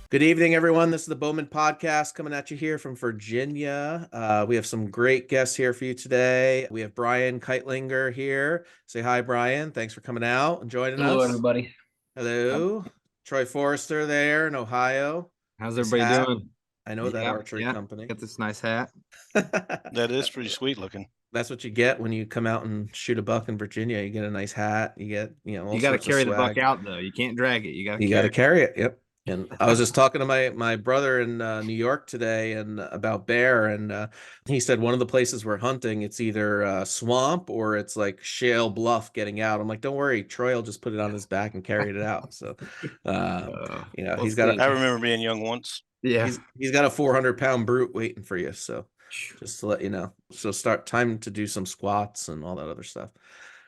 Good evening, everyone. This is the Bowman podcast coming at you here from Virginia. We have some great guests here for you today. We have Brian Kightlinger here. Say hi, Brian. Thanks for coming out and joining Hello, us. everybody. Hello. Troy Forrester there in Ohio. How's Nice everybody hat. doing? I know that archery company. Got this nice hat. That is pretty sweet looking. That's what you get when you come out and shoot a buck in Virginia. You get a nice hat. You get, all You got to sorts of carry the buck swag. out though. You can't drag it. You got You to carry it. Yep. And I was just talking to my brother in New York today and about bear, and he said one of the places we're hunting, it's either swamp or it's like shale bluff getting out. I'm like, don't worry, Troy will just put it on his back and carry it out. So, he's got. I remember being young once. Yeah, he's got a 400-pound brute waiting for you. So, just to let you know. So start time to do some squats and all that other stuff.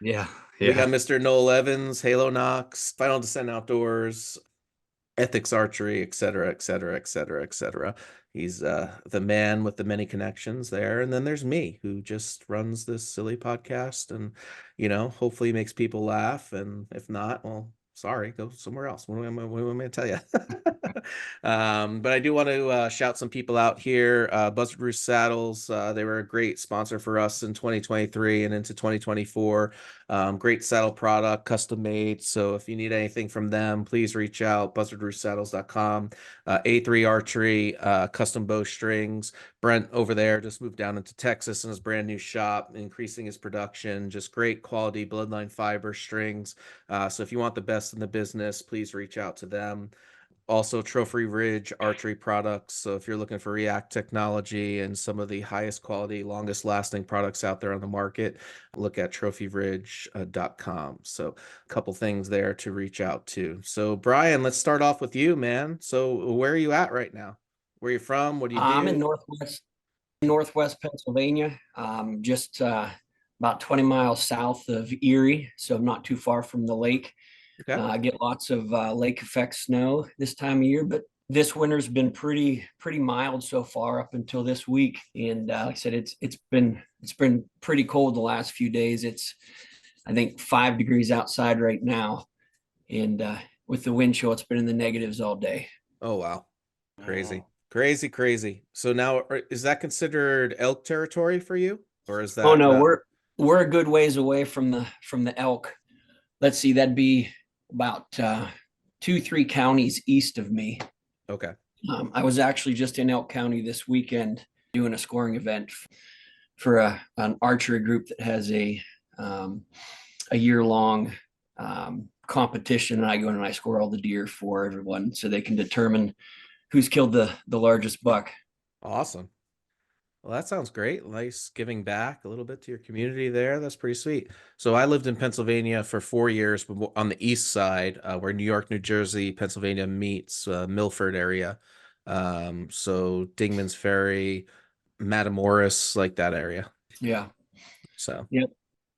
Yeah. We got Mr. Noel Evans, Halo Knox, Final Descent Outdoors, Ethics Archery, et cetera, et cetera, et cetera, et cetera. He's the man with the many connections there. And then there's me, who just runs this silly podcast and, hopefully makes people laugh. And if not, well, sorry, go somewhere else. What am I going to tell you? But I do want to shout some people out here. Buzzard Roost Saddles, they were a great sponsor for us in 2023 and into 2024. Great saddle product, custom made. So if you need anything from them, please reach out, buzzardroostsaddles.com. A3 Archery, custom bowstrings. Brent over there just moved down into Texas in his brand new shop, increasing his production. Just great quality bloodline fiber strings. So if you want the best in the business, please reach out to them. Also, Trophy Ridge archery products. So if you're looking for React technology and some of the highest quality, longest lasting products out there on the market, look at trophyridge.com. So a couple things there to reach out to. So Brian, let's start off with you, man. So where are you at right now? Where are you from? What do you do? I'm in Northwest Pennsylvania, just about 20 miles south of Erie, so I'm not too far from the lake. Okay. I get lots of lake effect snow this time of year, but this winter's been pretty mild so far up until this week. And like I said, it's been pretty cold the last few days. It's I think 5 degrees outside right now, and with the wind chill, it's been in the negatives all day. Oh wow, crazy. So now, is that considered elk territory for you, or is that? Oh no, we're a good ways away from the elk. Let's see, that'd be about 2-3 counties east of me. Okay. I was actually just in Elk County this weekend doing a scoring event for an archery group that has a year-long competition, and I go in and I score all the deer for everyone so they can determine who's killed the largest buck. Awesome. Well, that sounds great. Nice giving back a little bit to your community there. That's pretty sweet. So I lived in Pennsylvania for 4 years, but on the east side, where New York, New Jersey, Pennsylvania meets, Milford area. So Dingman's Ferry, Matamoros, like that area. Yeah. So yep.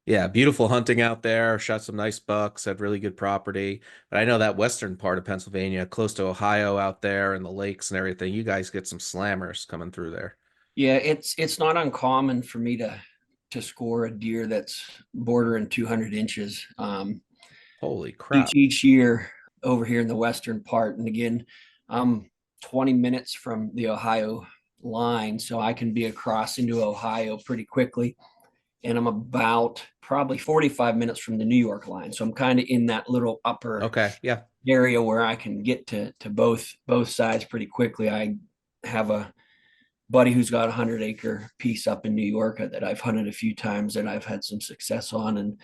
Yeah, beautiful hunting out there. Shot some nice bucks, had really good property. But I know that western part of Pennsylvania, close to Ohio out there and the lakes and everything, you guys get some slammers coming through there. Yeah, it's not uncommon for me to score a deer that's bordering 200 inches. Holy crap. Each year over here in the western part. And again, I'm 20 minutes from the Ohio line, so I can be across into Ohio pretty quickly. And I'm about probably 45 minutes from the New York line. So I'm kind of in that little upper area where I can get to both sides pretty quickly. I have a buddy who's got a 100-acre piece up in New York that I've hunted a few times and I've had some success on, and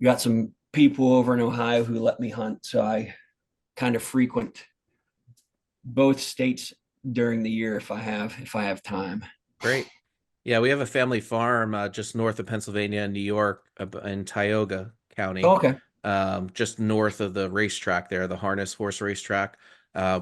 got some people over in Ohio who let me hunt. So I kind of frequent both states during the year if I have time. Great. Yeah, we have a family farm just north of Pennsylvania and New York in Tioga County. Oh, okay. Just north of the racetrack there, the harness horse racetrack.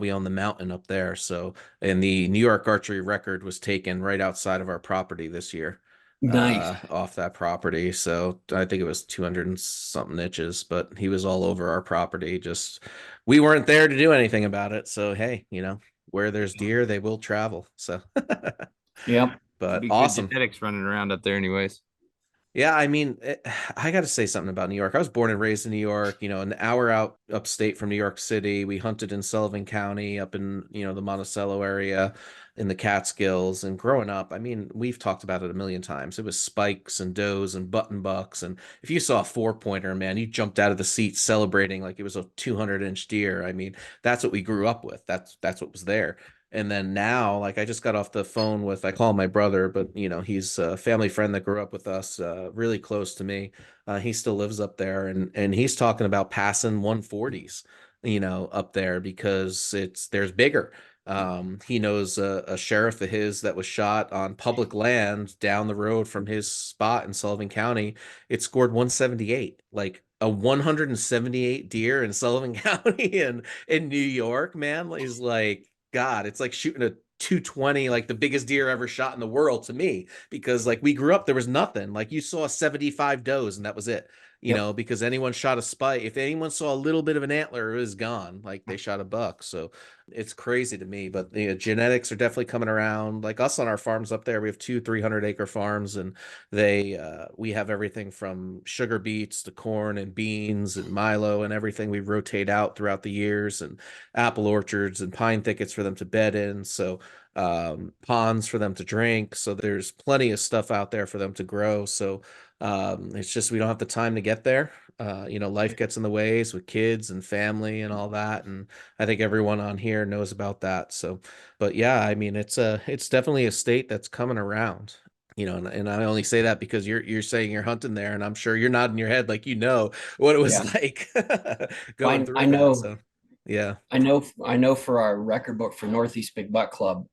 We own the mountain up there. So, and the New York archery record was taken right outside of our property this year. Nice. Off that property. So I think it was 200 and something inches, but he was all over our property. Just, we weren't there to do anything about it. So, hey, where there's deer, they will travel. So, yep. But awesome genetics running around up there anyways. Yeah, I mean, I got to say something about New York. I was born and raised in New York, an hour out upstate from New York City. We hunted in Sullivan County up in, the Monticello area in the Catskills. And growing up, I mean, we've talked about it a million times. It was spikes and does and button bucks. And if you saw a 4-pointer, man, you jumped out of the seat celebrating like it was a 200-inch deer. I mean, that's what we grew up with. That's what was there. And then now, like I just got off the phone with, I call him my brother, but he's a family friend that grew up with us, really close to me. He still lives up there, and he's talking about passing 140s, up there because there's bigger. He knows a sheriff of his that was shot on public land down the road from his spot in Sullivan County. It scored 178, like a 178 deer in Sullivan County and in New York, man, is like God, it's like shooting a 220, like the biggest deer ever shot in the world to me, because like we grew up, there was nothing. Like you saw 75 does and that was it, Yep. because anyone shot a spike. If anyone saw a little bit of an antler, it was gone. Like they shot a buck. So it's crazy to me, but genetics are definitely coming around. Like us on our farms up there, we have 300-acre farms, and we have everything from sugar beets to corn and beans and milo and everything. We rotate out throughout the years, and apple orchards and pine thickets for them to bed in. So ponds for them to drink. So there's plenty of stuff out there for them to grow. So it's just we don't have the time to get there. Life gets in the ways with kids and family and all that. And I think everyone on here knows about that. So, but yeah, I mean, it's definitely a state that's coming around. And I only say that because you're saying you're hunting there, and I'm sure you're nodding your head like what it was Yeah. like going I through that. know, So yeah. I know for our record book for Northeast Big Buck Club,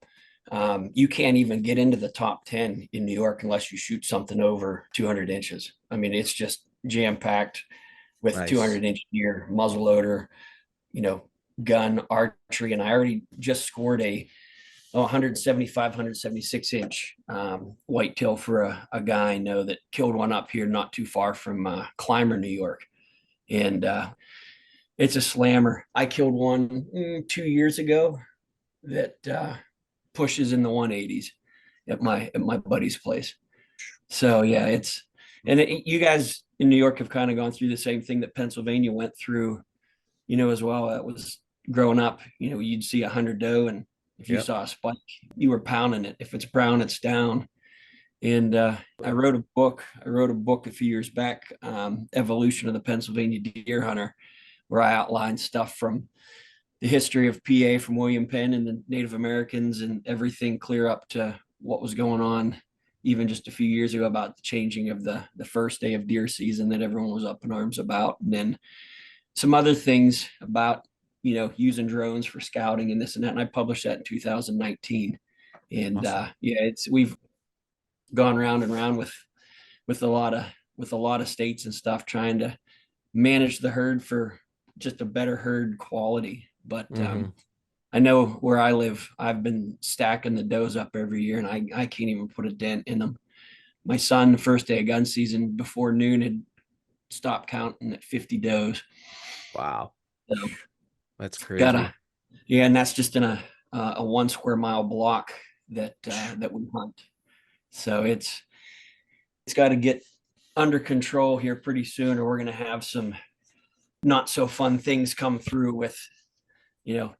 you can't even get into the top 10 in New York unless you shoot something over 200 inches. I mean, it's just jam packed with Nice. 200-inch deer, muzzleloader, you know, gun, archery. And I already just scored a 175, 176-inch whitetail for a guy I know that killed one up here not too far from Clymer, New York. And it's a slammer. I killed one 2 years ago that pushes in the 180s at my buddy's place. So yeah, you guys in New York have kind of gone through the same thing that Pennsylvania went through, as well. That was growing up, you'd see 100 doe, and if you Yep. saw a spike, you were pounding it. If it's brown, it's down. And I wrote a book. I wrote a book a few years back, Evolution of the Pennsylvania Deer Hunter, where I outlined stuff from the history of PA from William Penn and the Native Americans and everything clear up to what was going on even just a few years ago about the changing of the first day of deer season that everyone was up in arms about. And then some other things about, using drones for scouting and this and that. And I published that in 2019. And Awesome. we've gone round and round with a lot of states and stuff trying to manage the herd for just a better herd quality. But Hmm. I know where I live, I've been stacking the does up every year, and I can't even put a dent in them. My son, the first day of gun season before noon, had stopped counting at 50 does. Wow. So That's got crazy. a yeah, and that's just in a 1 square mile block that we hunt. So it's got to get under control here pretty soon, or we're going to have some not so fun things come through with,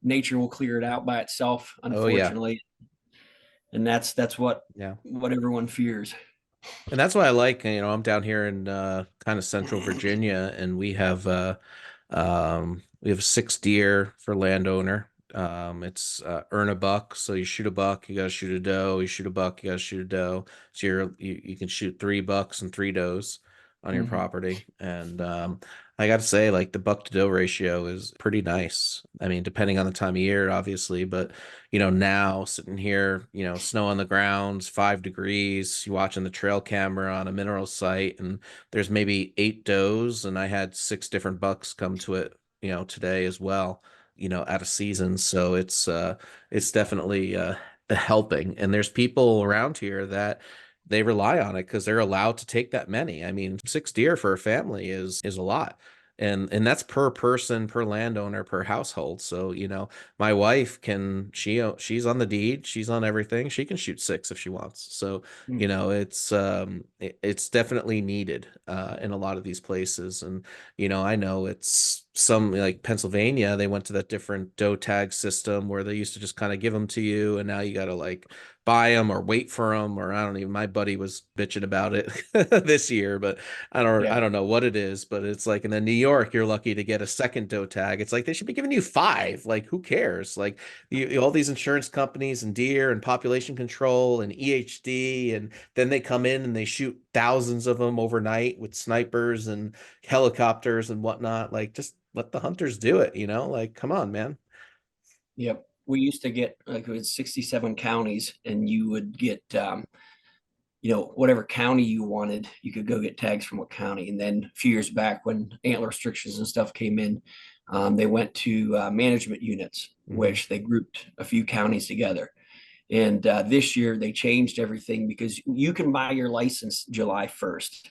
nature will clear it out by itself, Oh yeah. unfortunately. And that's what Yeah. everyone fears. And that's why I like, I'm down here in kind of central Virginia, and we have 6 deer for landowner. It's earn a buck, so you shoot a buck, you gotta shoot a doe, you shoot a buck, you gotta shoot a doe. So you can shoot 3 bucks and 3 does on your Mhm. property. And I gotta say, like the buck to doe ratio is pretty nice. I mean, depending on the time of year, obviously, but now sitting here, snow on the ground, 5 degrees, you watching the trail camera on a mineral site, and there's maybe 8 does, and I had 6 different bucks come to it, today as well, out of season. So it's definitely helping. And there's people around here that they rely on it because they're allowed to take that many. I mean, 6 deer for a family is a lot. and that's per person, per landowner, per household. So, my wife she's on the deed, she's on everything. She can shoot 6 if she wants. So, it's definitely needed in a lot of these places. And, I know it's some like Pennsylvania, they went to that different doe tag system where they used to just kind of give them to you, and now you got to like buy them or wait for them, or I don't even. My buddy was bitching about it this year, but I don't know what it is, but it's like, and then New York, you're lucky to get a second doe tag. It's like they should be giving you 5. Like, who cares? Like, all these insurance companies and deer and population control and EHD, and then they come in and they shoot thousands of them overnight with snipers and helicopters and whatnot. Like, just let the hunters do it, like, come on, man. Yep. We used to get like it was 67 counties, and you would get whatever county you wanted, you could go get tags from what county. And then a few years back when antler restrictions and stuff came in, they went to management units, which they grouped a few counties together. And this year they changed everything because you can buy your license July 1st.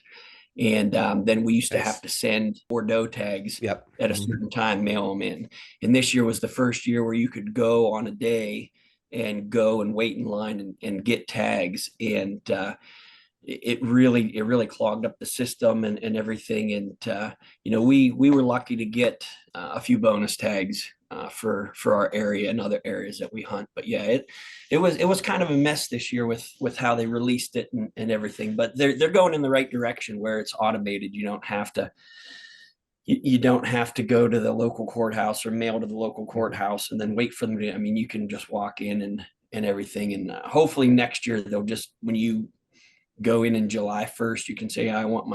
And then we used to have to send 4 doe tags at a certain time, mail them in. And this year was the first year where you could go on a day and go and wait in line and get tags. And it really clogged up the system and everything. And we were lucky to get a few bonus tags for our area and other areas that we hunt. But yeah, it was kind of a mess this year with how they released it and everything. But they're going in the right direction where it's automated. You don't have to go to the local courthouse or mail to the local courthouse and then wait for them to. I mean, you can just walk in and everything. And hopefully next year they'll just, when you go in July 1st, you can say, I want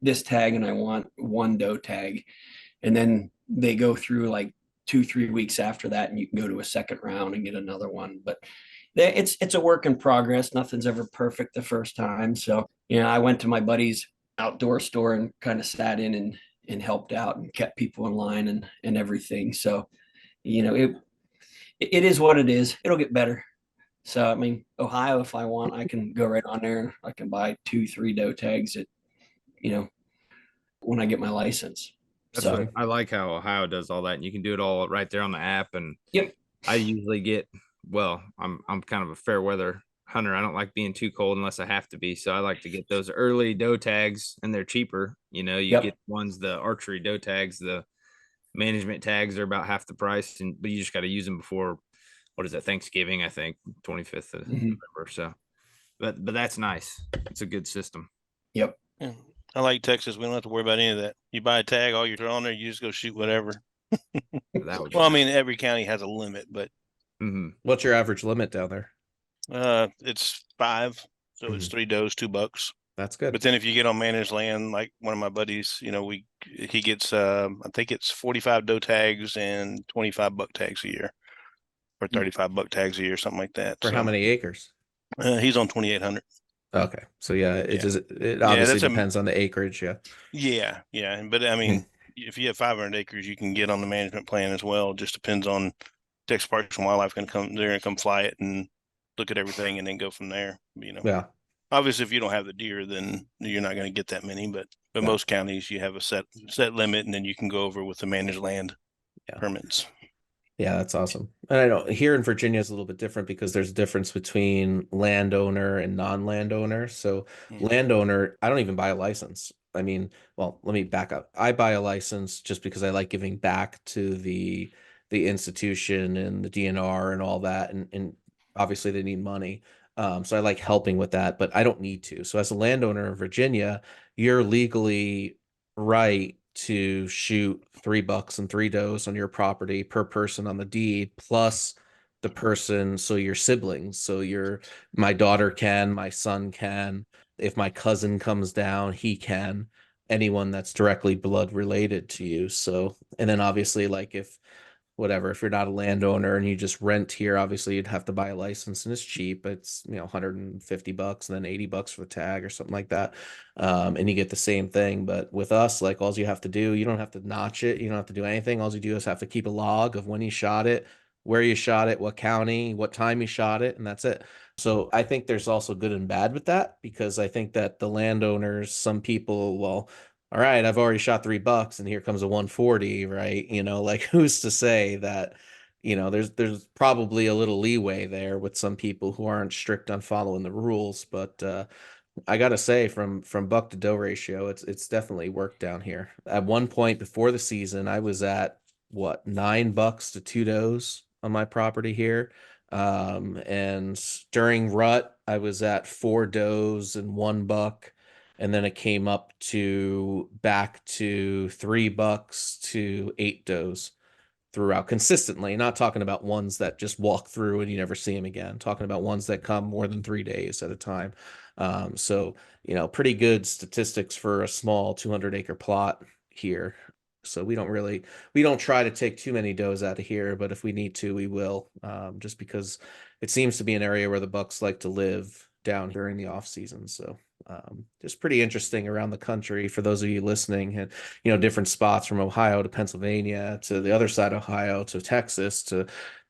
this tag and I want 1 doe tag. And then they go through like 2-3 weeks after that, and you can go to a second round and get another one. But it's a work in progress. Nothing's ever perfect the first time. So, I went to my buddy's outdoor store and kind of sat in and helped out and kept people in line and everything. So, it is what it is. It'll get better. So, I mean, Ohio, if I want, I can go right on there. I can buy 2-3 doe tags when I get my license. That's what I like, how Ohio does all that, and you can do it all right there on the app. And I usually get, I'm kind of a fair weather hunter. I don't like being too cold unless I have to be. So I like to get those early doe tags, and they're cheaper. You get ones, the archery doe tags, the management tags are about half the price, but you just got to use them before, what is that, Thanksgiving, I think, 25th of November. So, but that's nice. It's a good system. Yep. Yeah. I like Texas. We don't have to worry about any of that. You buy a tag, all you're on there, you just go shoot whatever. Well, I mean, every county has a limit, but what's your average limit down there? It's 5, so it's 3 does, 2 bucks. That's good. But then if you get on managed land, like one of my buddies, he gets I think it's 45 doe tags and 25 buck tags a year, or 35 buck tags a year, something like that. For how many acres? He's on 2,800. Okay, so it obviously depends on the acreage. Yeah. But I mean, if you have 500 acres, you can get on the management plan as well. It just depends on Texas Parks and Wildlife going to come. They're going to come fly it and look at everything and then go from there. Yeah. Obviously, if you don't have the deer, then you're not going to get that many. But most counties, you have a set limit, and then you can go over with the managed land permits. Yeah, that's awesome. And I know here in Virginia is a little bit different because there's a difference between landowner and non-landowner. So landowner, I don't even buy a license. I mean, well, let me back up. I buy a license just because I like giving back to the institution and the DNR and all that. And obviously they need money. So I like helping with that, but I don't need to. So as a landowner in Virginia, you're legally right to shoot 3 bucks and 3 does on your property per person on the deed, plus the person, so your siblings. So my daughter can, my son can, if my cousin comes down, he can, anyone that's directly blood related to you. So, and then obviously, like, if you're not a landowner and you just rent here, obviously you'd have to buy a license, and it's cheap. It's $150 and then $80 for the tag or something like that. And you get the same thing. But with us, like, all you have to do, you don't have to notch it, you don't have to do anything. All you do is have to keep a log of when you shot it, where you shot it, what county, what time you shot it, and that's it. So I think there's also good and bad with that, because I think that the landowners, some people, all right, I've already shot $3 and here comes a 140, right? Like who's to say that, there's probably a little leeway there with some people who aren't strict on following the rules, but I gotta say, from buck to doe ratio, it's definitely worked down here. At one point before the season, I was at what, $9 to 2 does on my property here. And during rut, I was at 4 does and $1, and then it came up to back to $3 to 8 does throughout consistently. Not talking about ones that just walk through and you never see them again. Talking about ones that come more than 3 days at a time. So pretty good statistics for a small 200-acre plot here. So we don't try to take too many does out of here, but if we need to, we will. Just because it seems to be an area where the bucks like to live down during the off season. So just pretty interesting around the country for those of you listening, and different spots from Ohio to Pennsylvania to the other side of Ohio to Texas to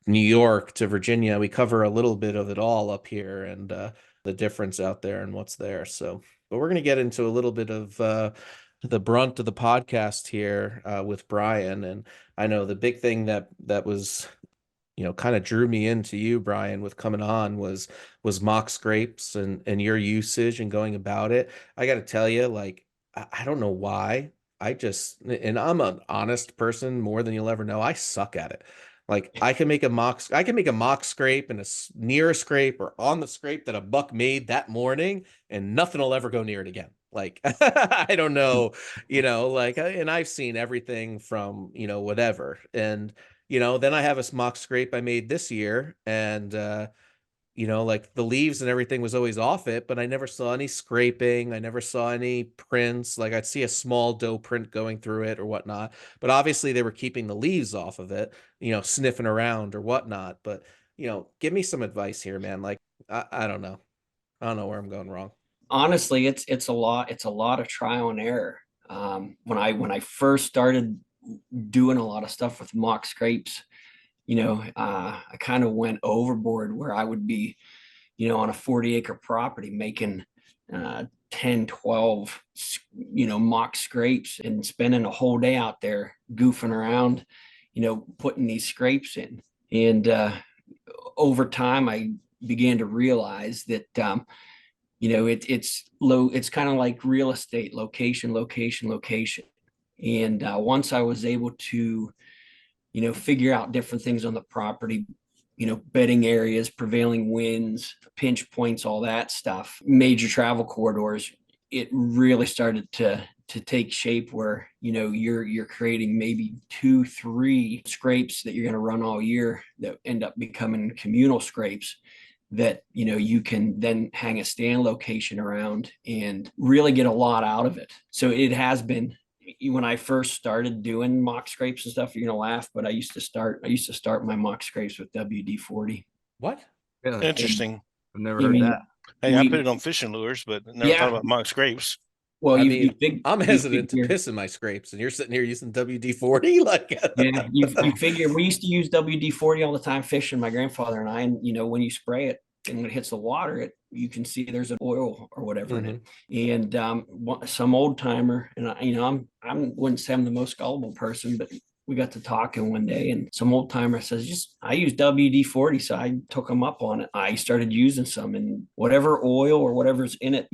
New York to Virginia. We cover a little bit of it all up here, and the difference out there and what's there. So, but we're going to get into a little bit of the brunt of the podcast here with Brian. And I know the big thing that was kind of drew me into you, Brian, with coming on was mock scrapes and your usage and going about it. I got to tell you, like, I don't know why. And I'm an honest person more than you'll ever know. I suck at it. Like I can make a mock scrape and near a scrape or on the scrape that a buck made that morning, and nothing will ever go near it again. Like, I don't know, and I've seen everything from, whatever. And, then I have a mock scrape I made this year, and, like the leaves and everything was always off it, but I never saw any scraping. I never saw any prints. Like I'd see a small doe print going through it or whatnot, but obviously they were keeping the leaves off of it, sniffing around or whatnot. But, give me some advice here, man. Like, I don't know. I don't know where I'm going wrong. Honestly, it's a lot of trial and error. When I first started doing a lot of stuff with mock scrapes, I kind of went overboard where I would be, on a 40-acre property making 10, 12, mock scrapes and spending a whole day out there goofing around, putting these scrapes in. And over time, I began to realize that, it's low. It's kind of like real estate, location, location, location. And once I was able to, figure out different things on the property, bedding areas, prevailing winds, pinch points, all that stuff, major travel corridors, it really started to take shape where, you're creating maybe 2-3 scrapes that you're going to run all year that end up becoming communal scrapes that, you can then hang a stand location around and really get a lot out of it. So it has been, when I first started doing mock scrapes and stuff, you're gonna laugh, but I used to start my mock scrapes with WD-40. What? Really? Interesting. I've never heard that. Hey, I put it on fishing lures, but never thought about mock scrapes. Well, I'm hesitant to piss in my scrapes, and you're sitting here using WD-40. Like, yeah, you figure we used to use WD-40 all the time fishing, my grandfather and I, and when you spray it and when it hits the water, you can see there's an oil or whatever in it. And some old timer, and I wouldn't say I'm the most gullible person, but we got to talking one day, and some old timer says, I use WD-40. So I took him up on it. I started using some, and whatever oil or whatever's in it,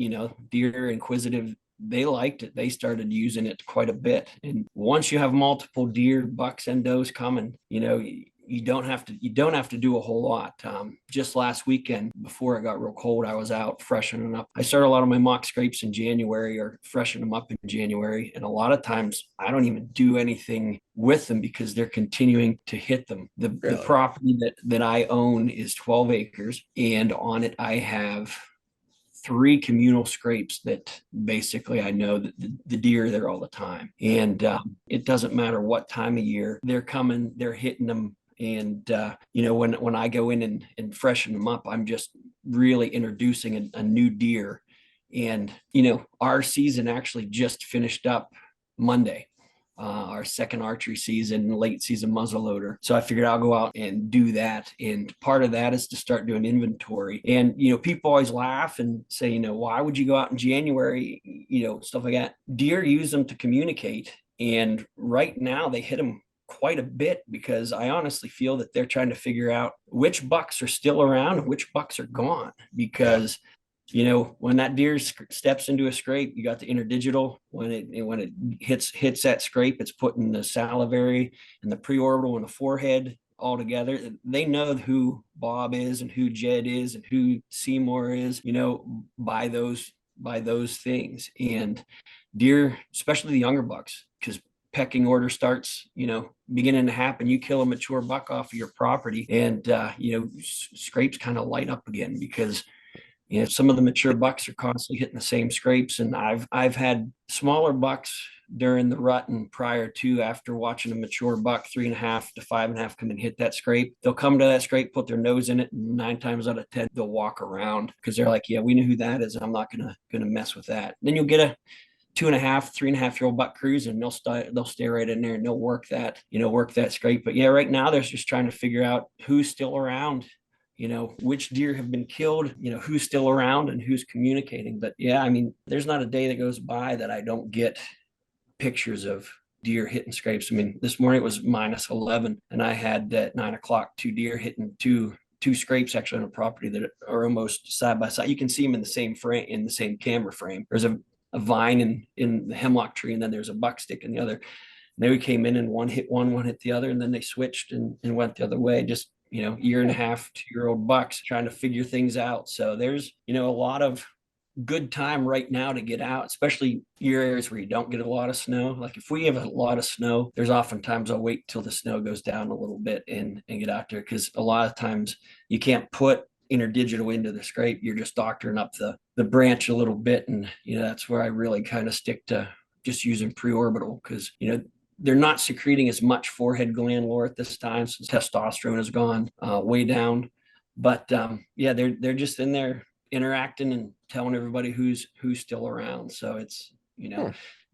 deer inquisitive, they liked it. They started using it quite a bit. And once you have multiple deer, bucks, and does coming, you don't have to do a whole lot. Just last weekend, before it got real cold, I was out freshening up. I started a lot of my mock scrapes in January or freshen them up in January. And a lot of times I don't even do anything with them because they're continuing to hit them. The property that I own is 12 acres, and on it I have 3 communal scrapes that basically I know that the deer are there all the time. And it doesn't matter what time of year they're coming, they're hitting them. And, when I go in and freshen them up, I'm just really introducing a new deer. And, our season actually just finished up Monday. our second archery season, late season muzzleloader. So I figured I'll go out and do that. And part of that is to start doing inventory. And, people always laugh and say, why would you go out in January, stuff like that. Deer use them to communicate. And right now they hit them quite a bit because I honestly feel that they're trying to figure out which bucks are still around and which bucks are gone because when that deer steps into a scrape, you got the interdigital. When it hits that scrape, it's putting the salivary and the preorbital and the forehead all together. They know who Bob is and who Jed is and who Seymour is, by those things. And deer, especially the younger bucks, because pecking order starts, beginning to happen. You kill a mature buck off of your property, and scrapes kind of light up again because some of the mature bucks are constantly hitting the same scrapes. And I've had smaller bucks during the rut and prior to, after watching a mature buck 3.5 to 5.5 come and hit that scrape. They'll come to that scrape, put their nose in it, and 9 times out of 10 they'll walk around because they're like, yeah, we know who that is. I'm not gonna mess with that. Then you'll get a 2.5, 3.5-year-old buck cruise, and they'll stay right in there and they'll work that scrape. But yeah, right now they're just trying to figure out who's still around, which deer have been killed, who's still around and who's communicating. But yeah, I mean, there's not a day that goes by that I don't get pictures of deer hitting scrapes. I mean, this morning it was -11 and I had at 9 o'clock 2 deer hitting two scrapes actually on a property that are almost side by side. You can see them in the same frame, in the same camera frame. There's a vine in the hemlock tree, and then there's a buckstick in the other. And they came in and one hit the other, and then they switched and went the other way. Just 1.5, 2-year-old bucks trying to figure things out. So there's a lot of good time right now to get out, especially your areas where you don't get a lot of snow. Like if we have a lot of snow, there's oftentimes I'll wait till the snow goes down a little bit and get out there, because a lot of times you can't put interdigital into the scrape. You're just doctoring up the branch a little bit, and that's where I really kind of stick to just using preorbital, because they're not secreting as much forehead gland lore at this time since testosterone has gone way down. But yeah, they're just in there interacting and telling everybody who's still around. So it's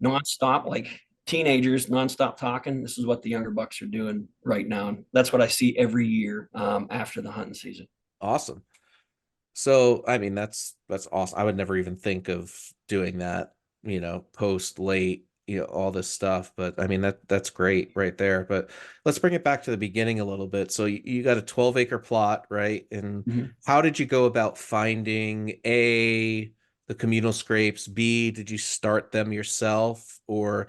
nonstop, like teenagers nonstop talking. This is what the younger bucks are doing right now, and that's what I see every year after the hunting season. Awesome. So I mean, that's awesome. I would never even think of doing that, post late, all this stuff. But I mean, that's great right there. But let's bring it back to the beginning a little bit. So you got a 12-acre plot, right? And how did you go about finding the communal scrapes? B, did you start them yourself? Or,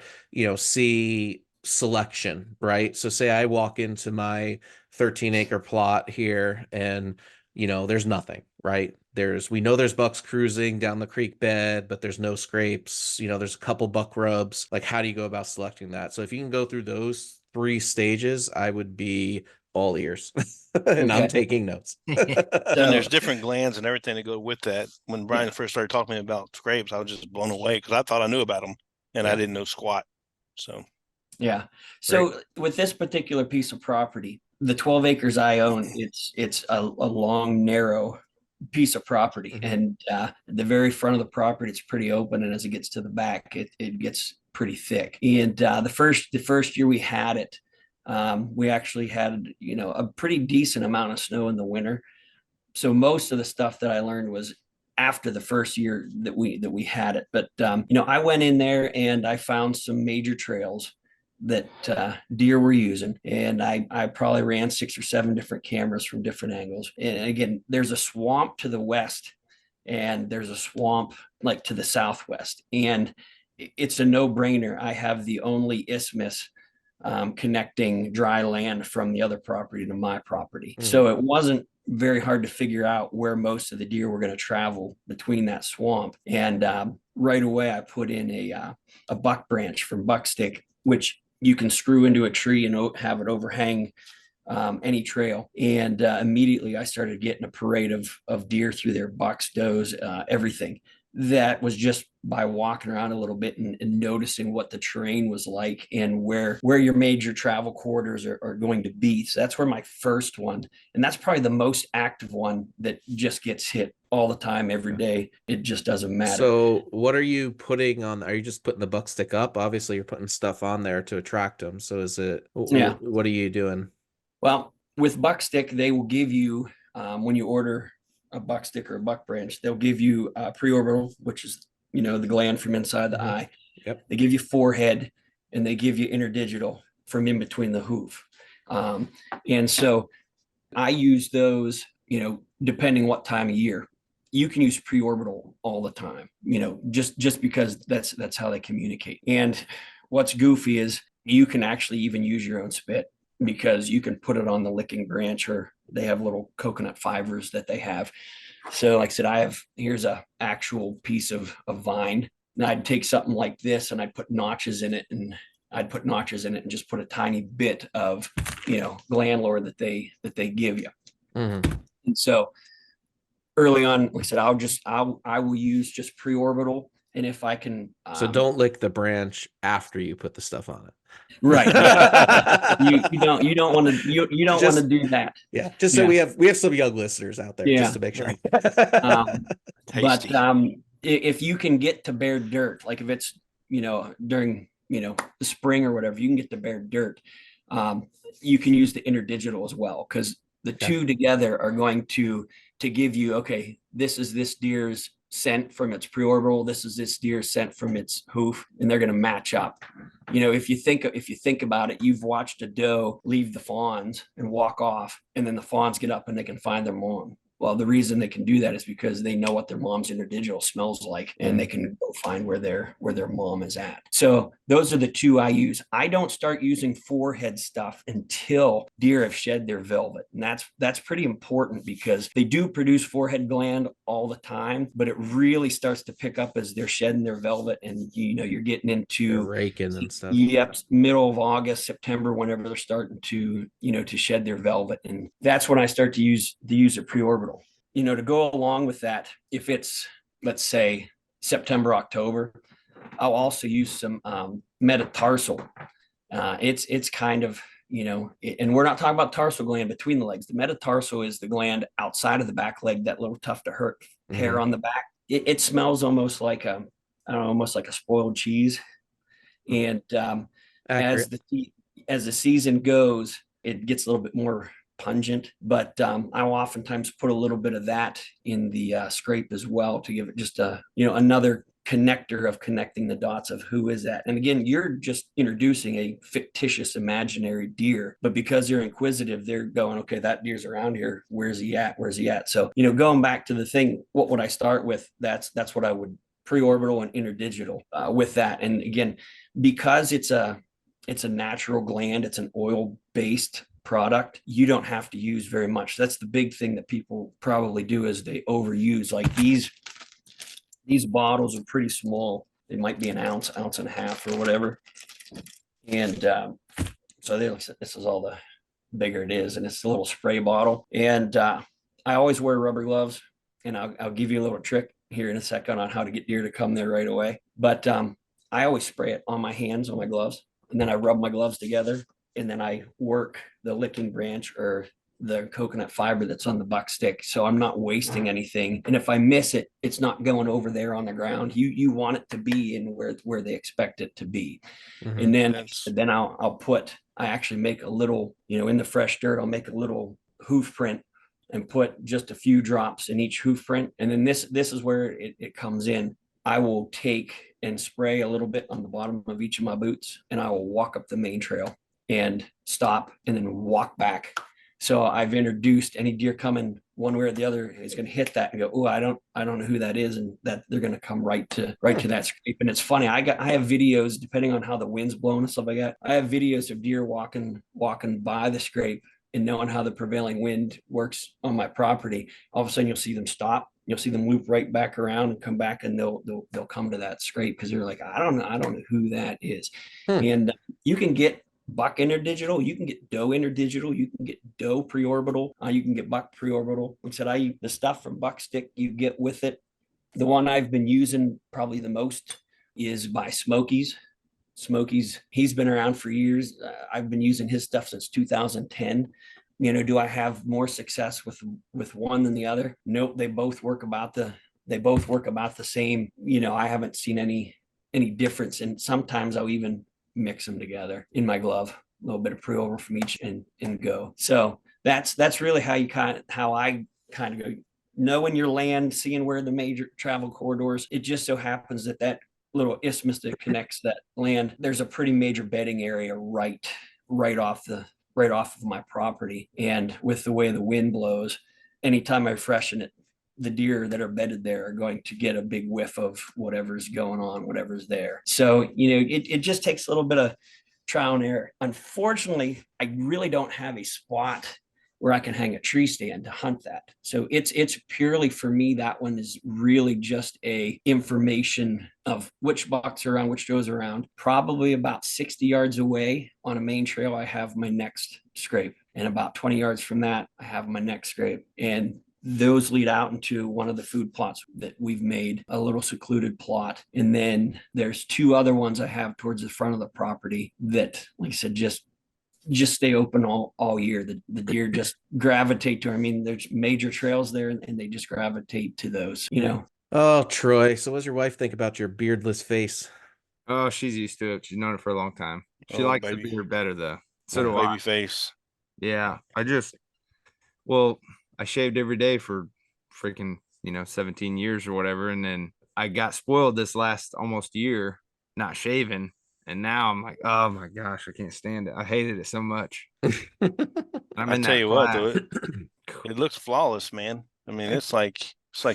C, selection, right? So say I walk into my 13-acre plot here and there's nothing, right? We know there's bucks cruising down the creek bed, but there's no scrapes. There's a couple buck rubs. Like, how do you go about selecting that? So if you can go through those 3 stages, I would be all ears. And I'm taking notes. And there's different glands and everything that go with that. When Brian first started talking to me about scrapes, I was just blown away because I thought I knew about them and I didn't know squat. So yeah. So with this particular piece of property, the 12 acres I own, it's a long, narrow piece of property. And the very front of the property, it's pretty open. And as it gets to the back, it gets pretty thick. And the first year we had it, we actually had, a pretty decent amount of snow in the winter. So most of the stuff that I learned was after the first year that we had it. But, I went in there and I found some major trails that deer were using, and I probably ran 6 or 7 different cameras from different angles. And again, there's a swamp to the west and there's a swamp like to the southwest, and it's a no-brainer. I have the only isthmus connecting dry land from the other property to my property. So it wasn't very hard to figure out where most of the deer were going to travel between that swamp. And right away I put in a buck branch from BuckStick, which you can screw into a tree and have it overhang any trail. And immediately I started getting a parade of deer through there, bucks, does, everything. that was just by walking around a little bit and noticing what the terrain was like and where your major travel corridors are going to be. So that's where my first one, and that's probably the most active one that just gets hit all the time, every day. It just doesn't matter. So what are you putting on? Are you just putting the BuckStick up? Obviously you're putting stuff on there to attract them. So is it, Yeah. what are you doing? Well, with BuckStick, they will give you, when you order a BuckStick or a buck branch, they'll give you a preorbital, which is, the gland from inside the eye. Yep. They give you forehead, and they give you interdigital from in between the hoof. And so I use those, depending what time of year. You can use preorbital all the time, just because that's how they communicate. And what's goofy is you can actually even use your own spit, because you can put it on the licking branch, or they have little coconut fibers that they have. So like I said, here's a actual piece of vine, and I'd take something like this and I'd put notches in it, and just put a tiny bit of, gland lore that they give you. Mm-hmm. And so early on, like I said, I will use just preorbital. And if I can, so don't lick the branch after you put the stuff on it. Right. Yeah. you don't want to do that. Yeah. Just so we have some young listeners out there, just to make sure. But if you can get to bare dirt, like if it's, during, the spring or whatever, you can get to bare dirt. You can use the interdigital as well, because the two together are going to give you, okay, this is this deer's scent from its preorbital, this is this deer's scent from its hoof, and they're going to match up. If you think about it, you've watched a doe leave the fawns and walk off, and then the fawns get up and they can find their mom. Well, the reason they can do that is because they know what their mom's interdigital smells like, and they can go find where their mom is at. So those are the two I use. I don't start using forehead stuff until deer have shed their velvet. And that's pretty important, because they do produce forehead gland all the time, but it really starts to pick up as they're shedding their velvet, and you're getting into raking and stuff. Yep, middle of August, September, whenever they're starting to to shed their velvet. And that's when I start to use a preorbital. To go along with that, if it's, let's say, September, October, I'll also use some metatarsal. It's kind of, and we're not talking about tarsal gland between the legs. The metatarsal is the gland outside of the back leg, that little tough to hurt hair on the back. It smells almost like almost like a spoiled cheese. And as the season goes, it gets a little bit more pungent, but I'll oftentimes put a little bit of that in the scrape as well, to give it just another connector of connecting the dots of who is that. And again, you're just introducing a fictitious imaginary deer, but because they're inquisitive, they're going, okay, that deer's around here. Where's he at? So, going back to the thing, what would I start with? That's what I would preorbital and interdigital with that. And again, because it's a natural gland, it's an oil-based product, you don't have to use very much. That's the big thing that people probably do, is they overuse. Like these bottles are pretty small. They might be an ounce and a half or whatever. And so this is all the bigger it is. And it's a little spray bottle. And I always wear rubber gloves, and I'll give you a little trick here in a second on how to get deer to come there right away. But I always spray it on my hands, on my gloves, and then I rub my gloves together, and then I work the licking branch or the coconut fiber that's on the BuckStick. So I'm not wasting anything. And if I miss it, it's not going over there on the ground. You want it to be in where they expect it to be. And then I actually make a little, in the fresh dirt, I'll make a little hoof print and put just a few drops in each hoof print. And then this is where it comes in. I will take and spray a little bit on the bottom of each of my boots, and I will walk up the main trail and stop and then walk back. So I've introduced any deer coming one way or the other is going to hit that and go, oh, I don't know who that is, and that they're going to come right to that scrape. And it's funny, I have videos, depending on how the wind's blowing and stuff like that. I have videos of deer walking by the scrape and knowing how the prevailing wind works on my property. All of a sudden you'll see them stop. You'll see them loop right back around and come back, and they'll come to that scrape because they're like, I don't know who that is. And you can get buck interdigital, you can get doe interdigital, you can get doe preorbital, you can get buck preorbital. Like I said, the stuff from BuckStick you get with it, The one I've been using probably the most is by Smokey's. Smokey's, he's been around for years. I've been using his stuff since 2010. Do I have more success with one than the other? Nope. They both work about the same. I haven't seen any difference. And sometimes I'll even mix them together in my glove, a little bit of pre-over from each and go. So that's really how I kind of go, knowing your land, seeing where the major travel corridors. It just so happens that little isthmus that connects that land, there's a pretty major bedding area right off of my property. And with the way the wind blows, anytime I freshen it, the deer that are bedded there are going to get a big whiff of whatever's going on, whatever's there. So, it just takes a little bit of trial and error. Unfortunately, I really don't have a spot where I can hang a tree stand to hunt that. So it's purely, for me, that one is really just a information of which bucks are around, which does around. Probably about 60 yards away on a main trail, I have my next scrape. And about 20 yards from that, I have my next scrape. And those lead out into one of the food plots that we've made, a little secluded plot. And then there's two other ones I have towards the front of the property that, like I said, just stay open all year. The deer just gravitate to. I mean, there's major trails there, and they just gravitate to those. Oh, Troy. So, what does your wife think about your beardless face? Oh, she's used to it. She's known it for a long time. She Oh, likes baby. the beard better though. So Oh, do I. baby face. Yeah, I shaved every day for freaking 17 years or whatever, and then I got spoiled this last almost year not shaving. And now I'm like, oh my gosh, I can't stand it. I hated it so much. I'm I in tell that you what, class. though, it looks flawless, man. I mean, it's like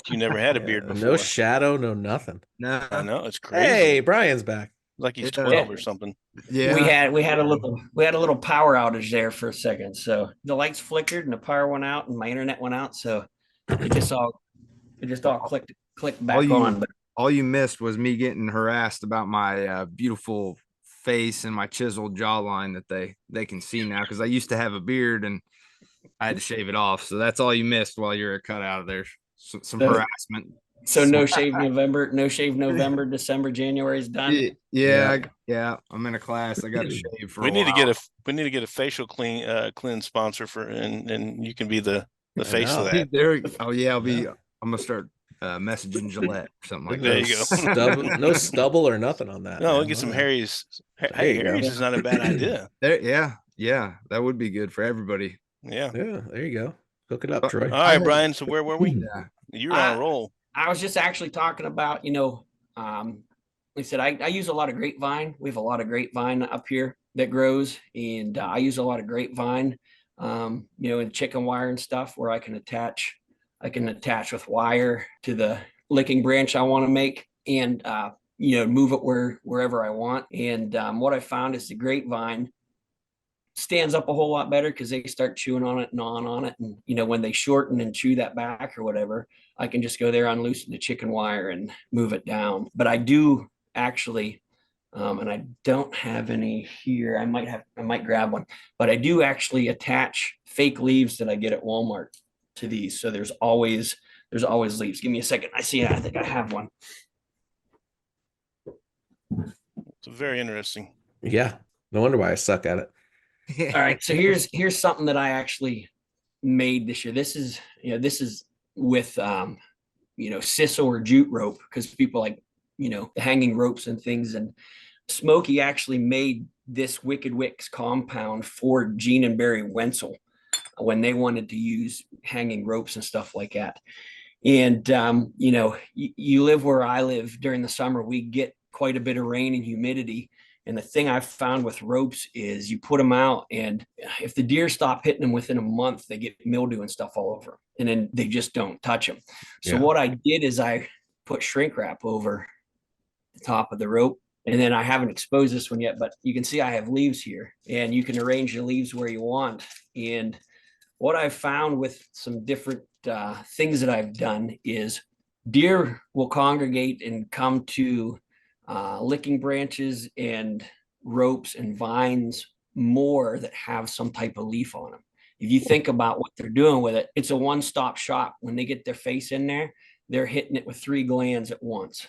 you never had a beard before. No shadow, no nothing. No, I know, it's crazy. Hey, Brian's back. Like he's Yeah. 12 or something. yeah, We had a little power outage there for a second. So the lights flickered and the power went out and my internet went out. So it just all clicked back on. But all you missed was me getting harassed about my beautiful face and my chiseled jawline that they can see now, because I used to have a beard and I had to shave it off. So that's all you missed while you're cut out of there. Some harassment. So no shave November, December, January is done. Yeah. I'm in a class. I got to shave for. We need to get a facial cleanse sponsor and you can be the face of that. I'm gonna start messaging Gillette or something like There that. you go. No stubble or nothing on that. No, we'll get some Harry's. Hey, Harry's is not a bad idea. Yeah, that would be good for everybody. Yeah. There you go. Hook it up, Troy. All right, Brian. So where were we? Yeah. You're on a roll. I was just actually talking about, like I said, I use a lot of grapevine. We have a lot of grapevine up here that grows, and I use a lot of grapevine, and chicken wire and stuff where I can attach with wire to the licking branch I want to make, and move it wherever I want. And what I found is the grapevine stands up a whole lot better because they start chewing on it and gnawing on it. And, when they shorten and chew that back or whatever, I can just go there, unloosen the chicken wire and move it down. But I do actually, and I don't have any here. I might grab one, but I do actually attach fake leaves that I get at Walmart to these. So there's always leaves. Give me a second. I think I have one. It's very interesting. Yeah. No wonder why I suck at it. All right. So here's something that I actually made this year. This is with sisal or jute rope, because people like, the hanging ropes and things. And Smokey actually made this Wicked Wicks compound for Gene and Barry Wenzel when they wanted to use hanging ropes and stuff like that. And, you live where I live. During the summer, we get quite a bit of rain and humidity. And the thing I've found with ropes is you put them out, and if the deer stop hitting them within a month, they get mildew and stuff all over, and then they just don't touch them. So what I did is I put shrink wrap over the top of the rope, and then I haven't exposed this one yet, but you can see I have leaves here, and you can arrange the leaves where you want. And what I've found with some different things that I've done is deer will congregate and come to licking branches and ropes and vines more that have some type of leaf on them. If you think about what they're doing with it, it's a one-stop shop. When they get their face in there, they're hitting it with 3 glands at once.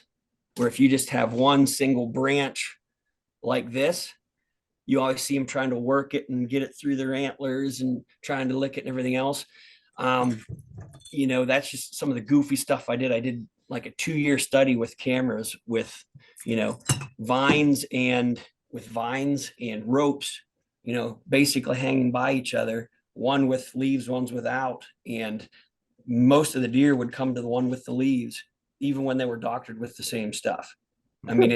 Where if you just have one single branch like this, you always see them trying to work it and get it through their antlers and trying to lick it and everything else. You know, that's just some of the goofy stuff I did. I did like a 2-year study with cameras with, you know, vines and ropes, you know, basically hanging by each other, one with leaves, one's without. And most of the deer would come to the one with the leaves, even when they were doctored with the same stuff. I mean,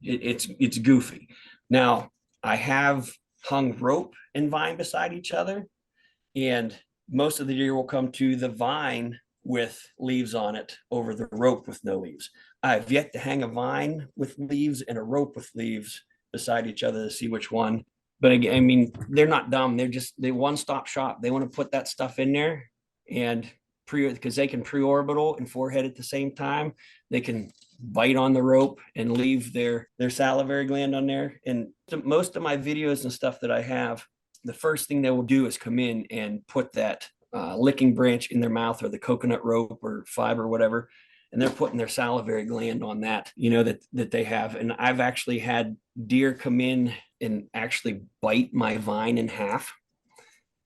it's goofy. Now, I have hung rope and vine beside each other, and most of the deer will come to the vine with leaves on it over the rope with no leaves. I've yet to hang a vine with leaves and a rope with leaves beside each other to see which one. But again, I mean, they're not dumb. They one-stop shop. They want to put that stuff in there and because they can pre-orbital and forehead at the same time. They can bite on the rope and leave their salivary gland on there. And most of my videos and stuff that I have, the first thing they will do is come in and put that licking branch in their mouth, or the coconut rope or fiber, whatever. And they're putting their salivary gland on that, you know, that they have. And I've actually had deer come in and actually bite my vine in half,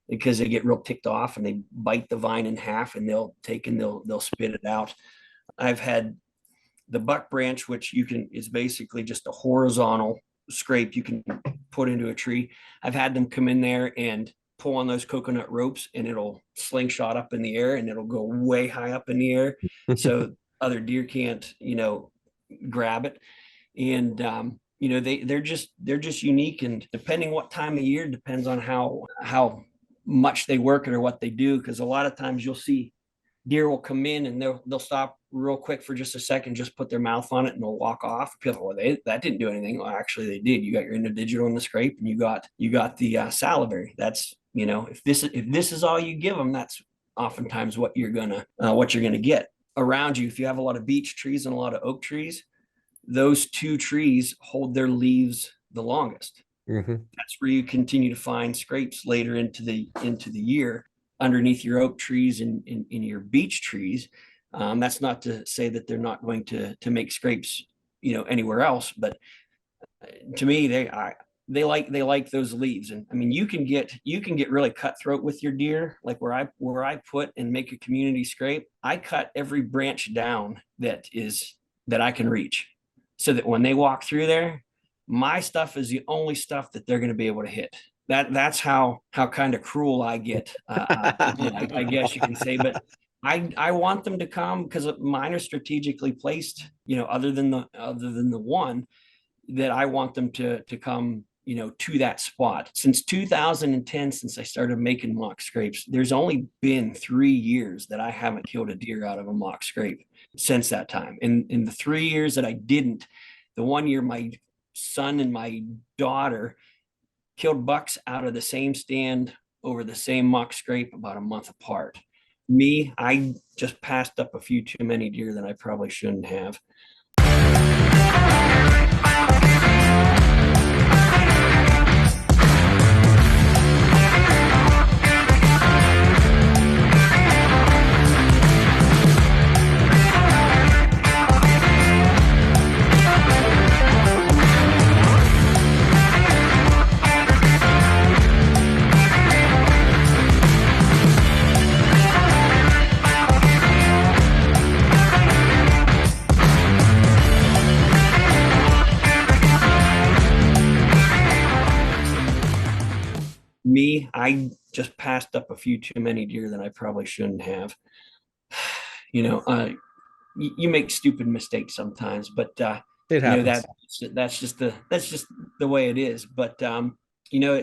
because they get real ticked off and they bite the vine in half, and they'll spit it out. I've had the buck branch, which is basically just a horizontal scrape you can put into a tree. I've had them come in there and pull on those coconut ropes, and it'll slingshot up in the air, and it'll go way high up in the air. So other deer can't, you know, grab it. And, you know, they're just unique, and depending what time of year depends on how much they work it or what they do. Because a lot of times you'll see deer will come in and they'll stop real quick for just a second, just put their mouth on it, and they'll walk off. People, well, that didn't do anything. Well, actually they did. You got your individual in the scrape, and you got the salivary. That's, you know, if this is all you give them, that's oftentimes what you're gonna get around you. If you have a lot of beech trees and a lot of oak trees, those 2 trees hold their leaves the longest. Mm-hmm. That's where you continue to find scrapes later into the year underneath your oak trees and in your beech trees. That's not to say that they're not going to make scrapes, you know, anywhere else, but to me, they like those leaves. And I mean, you can get really cutthroat with your deer, like where I put and make a community scrape. I cut every branch down that I can reach, so that when they walk through there, my stuff is the only stuff that they're going to be able to hit. That's how kind of cruel I get. I guess you can say, but I want them to come because mine are strategically placed, you know, other than the one that I want them to come, you know, to that spot. Since 2010, since I started making mock scrapes, there's only been 3 years that I haven't killed a deer out of a mock scrape since that time. And in the 3 years that I didn't, the one year my son and my daughter killed bucks out of the same stand over the same mock scrape about a month apart. Me, I just passed up a few too many deer that I probably shouldn't have. Me, I just passed up a few too many deer that I probably shouldn't have. You know, you make stupid mistakes sometimes, but It you know, happens. that's just the way it is. But you know,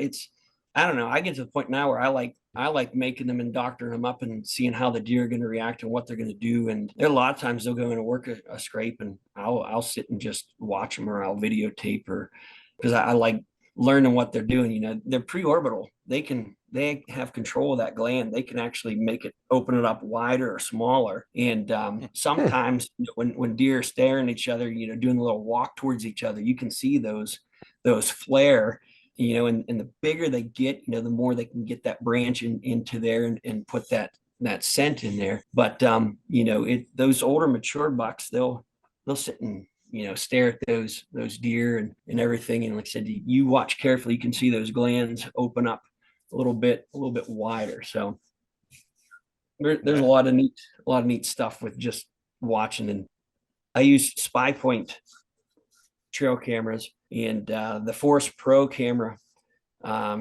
I don't know. I get to the point now where I like making them and doctoring them up and seeing how the deer are going to react and what they're going to do. And there are a lot of times they'll go in and work a scrape, and I'll sit and just watch them, or I'll videotape, or because I like learning what they're doing. You know, they're pre-orbital. They have control of that gland. They can actually make it, open it up wider or smaller. And sometimes when deer are staring at each other, you know, doing a little walk towards each other, you can see those flare, you know, and the bigger they get, you know, the more they can get that branch into there and put that that scent in there. But those older mature bucks, they'll sit and stare at those deer and everything. And like I said, you watch carefully, you can see those glands open up a little bit wider. So there's a lot of neat stuff with just watching. And I use Spy Point trail cameras, and the Force Pro camera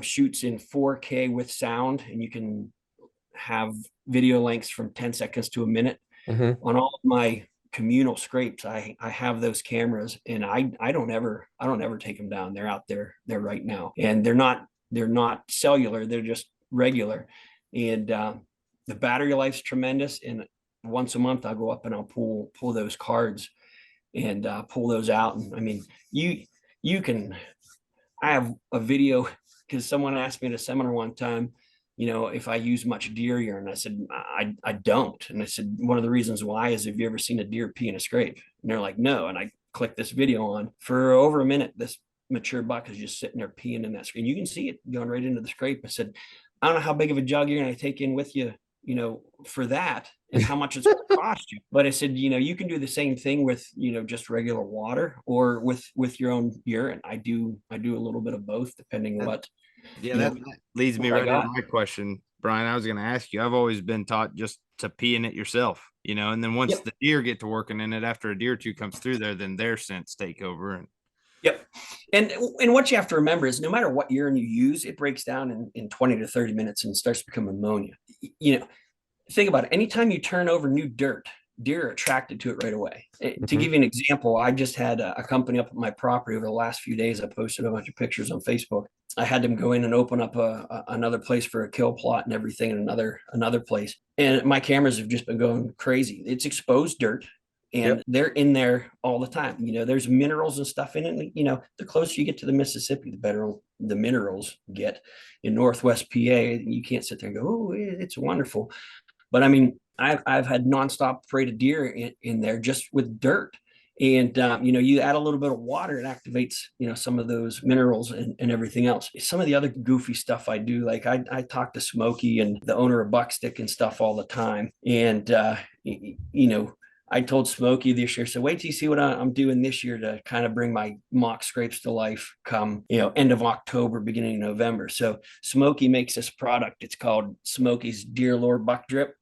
shoots in 4K with sound, and you can have video lengths from 10 seconds to a minute. Mm-hmm. On all of my communal scrapes, I have those cameras, and I don't ever take them down. They're out there right now, and they're not cellular, they're just regular. And the battery life's tremendous. And once a month I'll go up and I'll pull those cards and pull those out. And I mean, you can, I have a video because someone asked me at a seminar one time, if I use much deer urine. I said, I don't. And I said, one of the reasons why is, have you ever seen a deer pee in a scrape? And they're like, no. And I clicked this video on for over a minute. This mature buck is just sitting there peeing in that scrape. You can see it going right into the scrape. I said, I don't know how big of a jug you're going to take in with you, for that, and how much it's going to cost you. But I said, you can do the same thing with, just regular water or with your own urine. I do a little bit of both, depending on what. Yeah, that leads me right into my question, Brian. I was going to ask you, I've always been taught just to pee in it yourself, and then once the deer get to working in it, after a deer or two comes through there, then their scents take over. And Yep. And what you have to remember is, no matter what urine you use, it breaks down in 20 to 30 minutes and starts to become ammonia. Think about it. Anytime you turn over new dirt, deer are attracted to it right away. Mm-hmm. To give you an example, I just had a company up at my property over the last few days. I posted a bunch of pictures on Facebook. I had them go in and open up another place for a kill plot and everything, and another place. And my cameras have just been going crazy. It's exposed dirt, and they're in there all the time. There's minerals and stuff in it. The closer you get to the Mississippi, the better the minerals get. In Northwest PA, you can't sit there and go, oh, it's wonderful. But I mean, I've had nonstop braided deer in there just with dirt. And, you add a little bit of water, it activates, some of those minerals and everything else. Some of the other goofy stuff I do, like I talk to Smokey and the owner of BuckStick and stuff all the time. And, I told Smokey this year, so wait till you see what I'm doing this year to kind of bring my mock scrapes to life come, end of October, beginning of November. So Smokey makes this product. It's called Smokey's Deer Lore Buck Drip.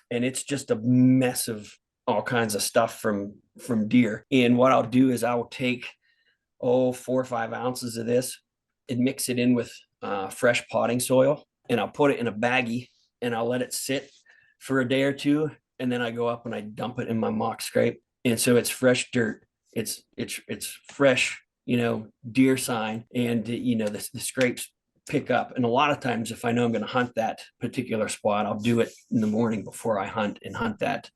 And it's just a mess of all kinds of stuff from deer. And what I'll do is I will take 4 or 5 ounces of this and mix it in with fresh potting soil, and I'll put it in a baggie and I'll let it sit for a day or two, and then I go up and I dump it in my mock scrape. And so it's fresh dirt, it's fresh deer sign, and the scrapes pick up. And a lot of times, if I know I'm going to hunt that particular spot, I'll do it in the morning before I hunt that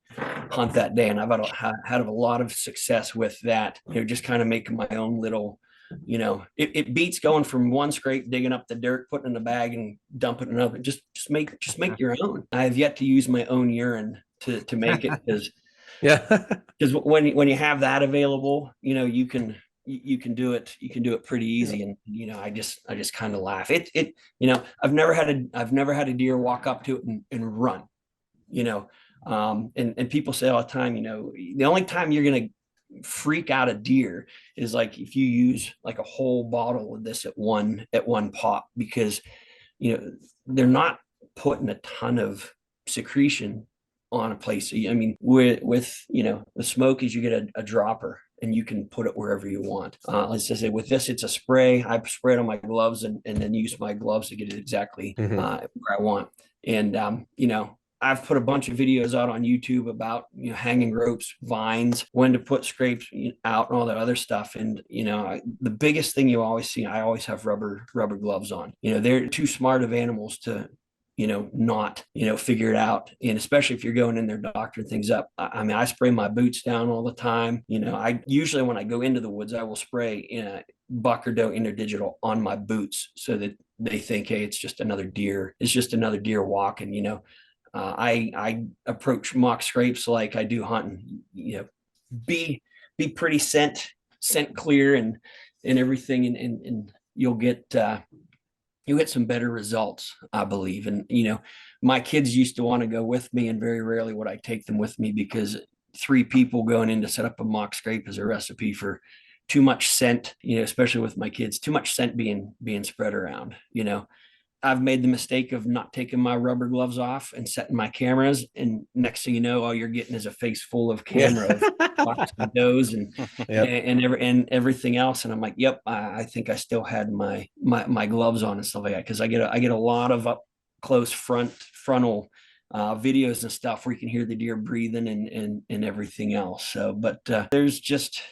day. And I've had a lot of success with that, just kind of making my own little, it beats going from one scrape, digging up the dirt, putting in a bag and dumping it up. Just make your own. I have yet to use my own urine to make it, because when you have that available, you can do it pretty easy. And I just kind of laugh. I've never had a deer walk up to it and run, and people say all the time, the only time you're gonna freak out a deer is like if you use like a whole bottle of this at one pop, because they're not putting a ton of secretion on a place. I mean, with the Smokies, you get a dropper and you can put it wherever you want. Let's just say with this, it's a spray. I spray it on my gloves and then use my gloves to get it exactly where I want. And I've put a bunch of videos out on YouTube about hanging ropes, vines, when to put scrapes out, and all that other stuff. And the biggest thing you always see, I always have rubber gloves on. They're too smart of animals to not figure it out. And especially if you're going in there doctoring things up. I mean, I spray my boots down all the time. I usually, when I go into the woods, I will spray buck or doe interdigital on my boots so that they think, hey, it's just another deer. It's just another deer walking. I approach mock scrapes like I do hunting. Be pretty scent clear and everything, and you'll get some better results, I believe. And my kids used to want to go with me, and very rarely would I take them with me, because 3 people going in to set up a mock scrape is a recipe for too much scent, especially with my kids, too much scent being spread around. I've made the mistake of not taking my rubber gloves off and setting my cameras, and next thing you know, all you're getting is a face full of camera of bucks and does and Yep. and everything else. And I'm like, yep, I think I still had my gloves on and stuff like that, because I get a lot of up close frontal videos and stuff where you can hear the deer breathing and everything else. So, but there's just,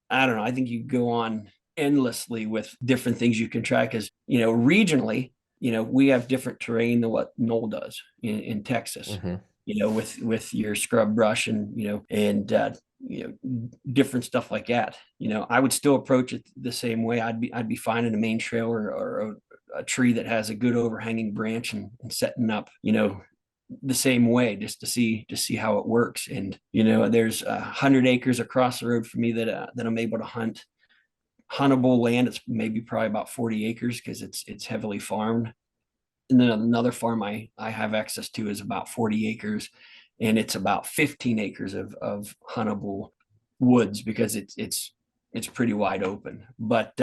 I don't know. I think you go on endlessly with different things you can try, because regionally, we have different terrain than what Knoll does in Texas. With your scrub brush and different stuff like that. I would still approach it the same way. I'd be finding a main trail or a tree that has a good overhanging branch and setting up, the same way, just to see how it works. And there's 100 acres across the road from me that I'm able to hunt. Huntable land, it's maybe probably about 40 acres because it's heavily farmed. And then another farm I have access to is about 40 acres, and it's about 15 acres of huntable woods, because it's pretty wide open. But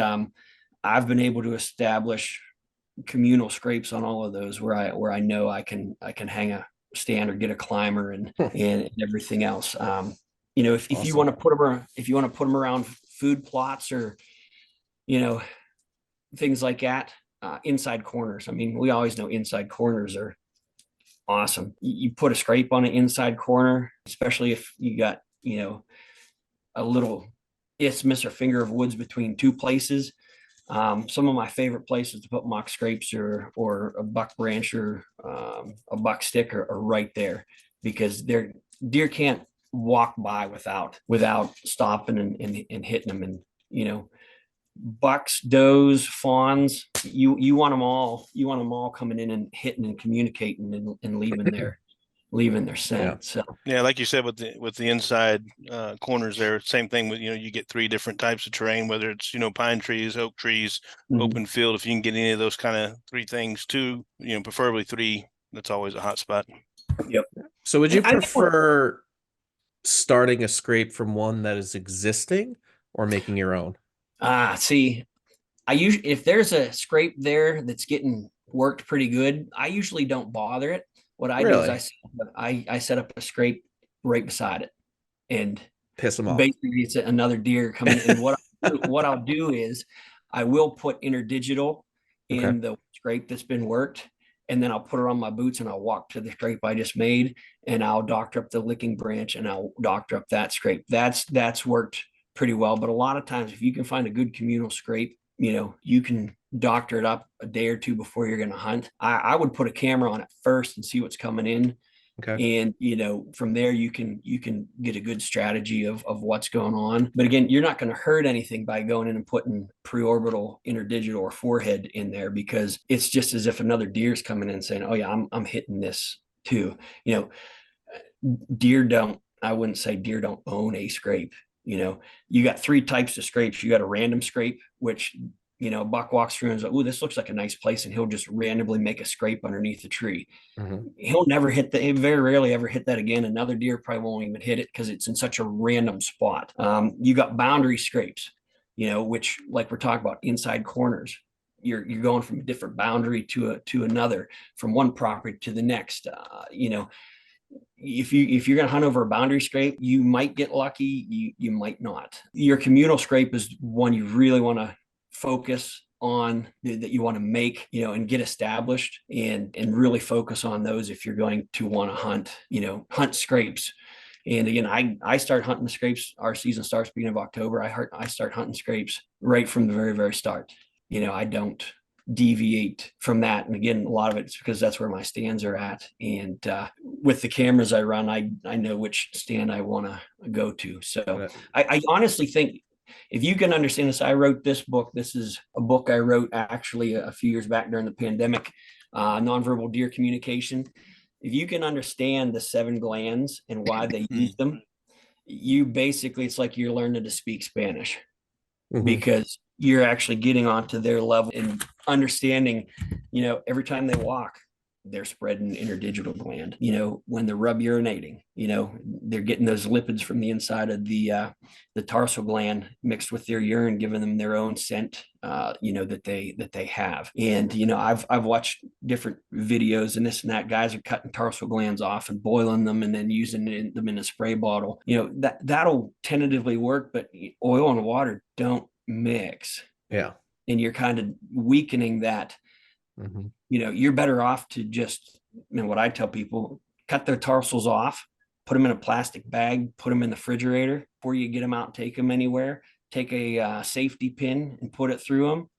I've been able to establish communal scrapes on all of those where I know I can hang a stand or get a climber and everything else. If you want to put them around food plots or things like that, inside corners. I mean, we always know inside corners are awesome. You put a scrape on an inside corner, especially if you got a little isthmus or finger of woods between 2 places. Some of my favorite places to put mock scrapes or a buck branch or a BuckStick are right there, because deer can't walk by without stopping and hitting them. And bucks, does, fawns, you want them all coming in and hitting and communicating and leaving their scent. Yeah. So yeah, like you said, with the inside corners there, same thing with, you get 3 different types of terrain, whether it's, pine trees, oak trees, open field. If you can get any of those kind of 3 things too, preferably 3, that's always a hot spot. Yep. So would you prefer starting a scrape from one that is existing or making your own? See, if there's a scrape there that's getting worked pretty good, I usually don't bother it. What I do is I set up a scrape right beside it, and piss them off. Basically, it's another deer coming in. And what I'll do is I will put interdigital in the scrape that's been worked, and then I'll put it on my boots and I'll walk to the scrape I just made, and I'll doctor up the licking branch and I'll doctor up that scrape. That's worked pretty well. But a lot of times, if you can find a good communal scrape, you can doctor it up a day or 2 before you're going to hunt. I would put a camera on it first and see what's coming in. Okay. And from there you can get a good strategy of what's going on. But again, you're not going to hurt anything by going in and putting preorbital, interdigital, or forehead in there, because it's just as if another deer's coming in and saying, oh yeah, I'm hitting this too. I wouldn't say deer don't own a scrape. You got 3 types of scrapes. You got a random scrape, which a buck walks through and is like, oh, this looks like a nice place, and he'll just randomly make a scrape underneath the tree. He'll never he very rarely ever hit that again. Another deer probably won't even hit it because it's in such a random spot. You got boundary scrapes, which, like we're talking about, inside corners. You're going from a different boundary to another, from one property to the next. If you're going to hunt over a boundary scrape, you might get lucky, you might not. Your communal scrape is one you really want to focus on, that you want to make, and get established, and really focus on those if you're going to want to hunt scrapes. And again, I start hunting the scrapes. Our season starts beginning of October. I start hunting scrapes right from the very, very start. I don't deviate from that. And again, a lot of it's because that's where my stands are at. And with the cameras I run, I know which stand I want to go to. So I honestly think, if you can understand this, I wrote this book. This is a book I wrote actually a few years back during the pandemic, nonverbal deer communication. If you can understand the 7 glands and why they use them, you basically, it's like you're learning to speak Spanish, because you're actually getting onto their level and understanding, every time they walk, they're spreading interdigital gland. When they're rub urinating, they're getting those lipids from the inside of the tarsal gland mixed with their urine, giving them their own scent, that they have. And I've watched different videos and this and that. Guys are cutting tarsal glands off and boiling them and then using them in a spray bottle. That'll tentatively work, but oil and water don't mix. Yeah. And you're kind of weakening that. Mm-hmm. You're better off to just, what I tell people, cut their tarsals off, put them in a plastic bag, put them in the refrigerator before you get them out and take them anywhere. Take a safety pin and put it through them.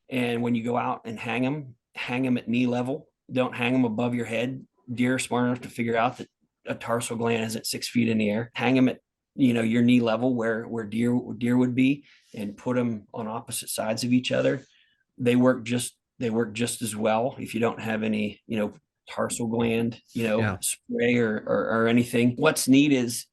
And when you go out and hang them at knee level. Don't hang them above your head. Deer are smart enough to figure out that a tarsal gland isn't 6 feet in the air. Hang them at your knee level where deer would be, and put them on opposite sides of each other. They work just as well if you don't have any tarsal gland spray or anything. What's neat is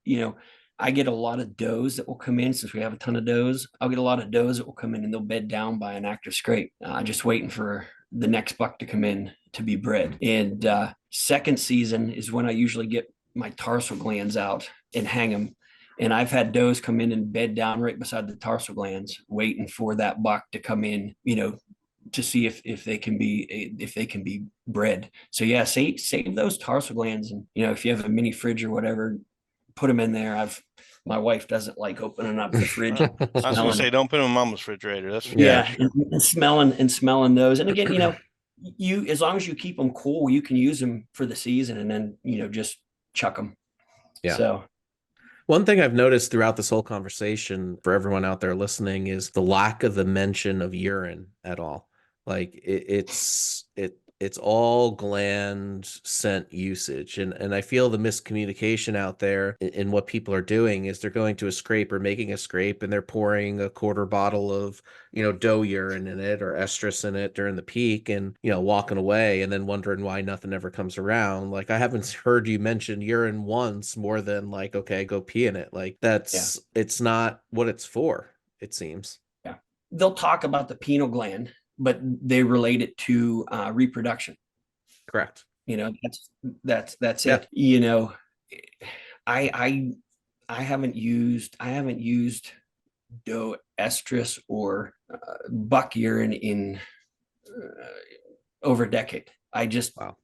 I get a lot of does that will come in. Since we have a ton of does, I'll get a lot of does that will come in and they'll bed down by an active scrape, just waiting for the next buck to come in to be bred. And second season is when I usually get my tarsal glands out and hang them. And I've had does come in and bed down right beside the tarsal glands, waiting for that buck to come in, to see if they can be bred. So yeah, save those tarsal glands, and if you have a mini fridge or whatever, put them in there. My wife doesn't like opening up the fridge. I was gonna say, don't put them in mama's refrigerator. That's yeah, and smelling those. And again, you as long as you keep them cool, you can use them for the season, and then just chuck them. Yeah. So one thing I've noticed throughout this whole conversation for everyone out there listening is the lack of the mention of urine at all. Like it's all gland scent usage. And I feel the miscommunication out there in what people are doing is they're going to a scrape or making a scrape and they're pouring a quarter bottle of, doe urine in it or estrus in it during the peak and, walking away and then wondering why nothing ever comes around. Like, I haven't heard you mention urine once more than like, okay, go pee in it. Like it's not what it's for, it seems. Yeah. They'll talk about the pineal gland, but they relate it to reproduction. Correct. That's Yeah. it. I haven't used doe estrus or buck urine in over a decade. I just don't.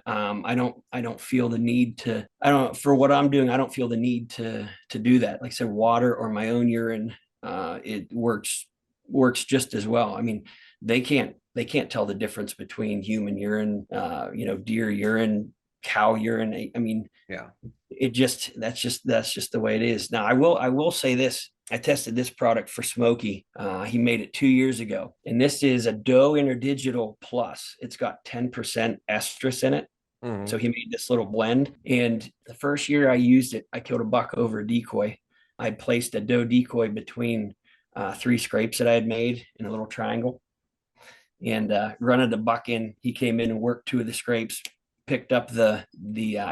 I don't feel the need to. For what I'm doing, I don't feel the need to do that. Like I said, water or my own urine, it works just as well. I mean, they can't tell the difference between human urine, deer urine, cow urine. I mean, yeah, that's just the way it is. Now, I will say this. I tested this product for Smokey. He made it 2 years ago, and this is a doe interdigital plus. It's got 10% estrus in it. Mm-hmm. So he made this little blend. And the first year I used it, I killed a buck over a decoy. I placed a doe decoy between 3 scrapes that I had made in a little triangle, and running the buck in. He came in and worked 2 of the scrapes, picked up the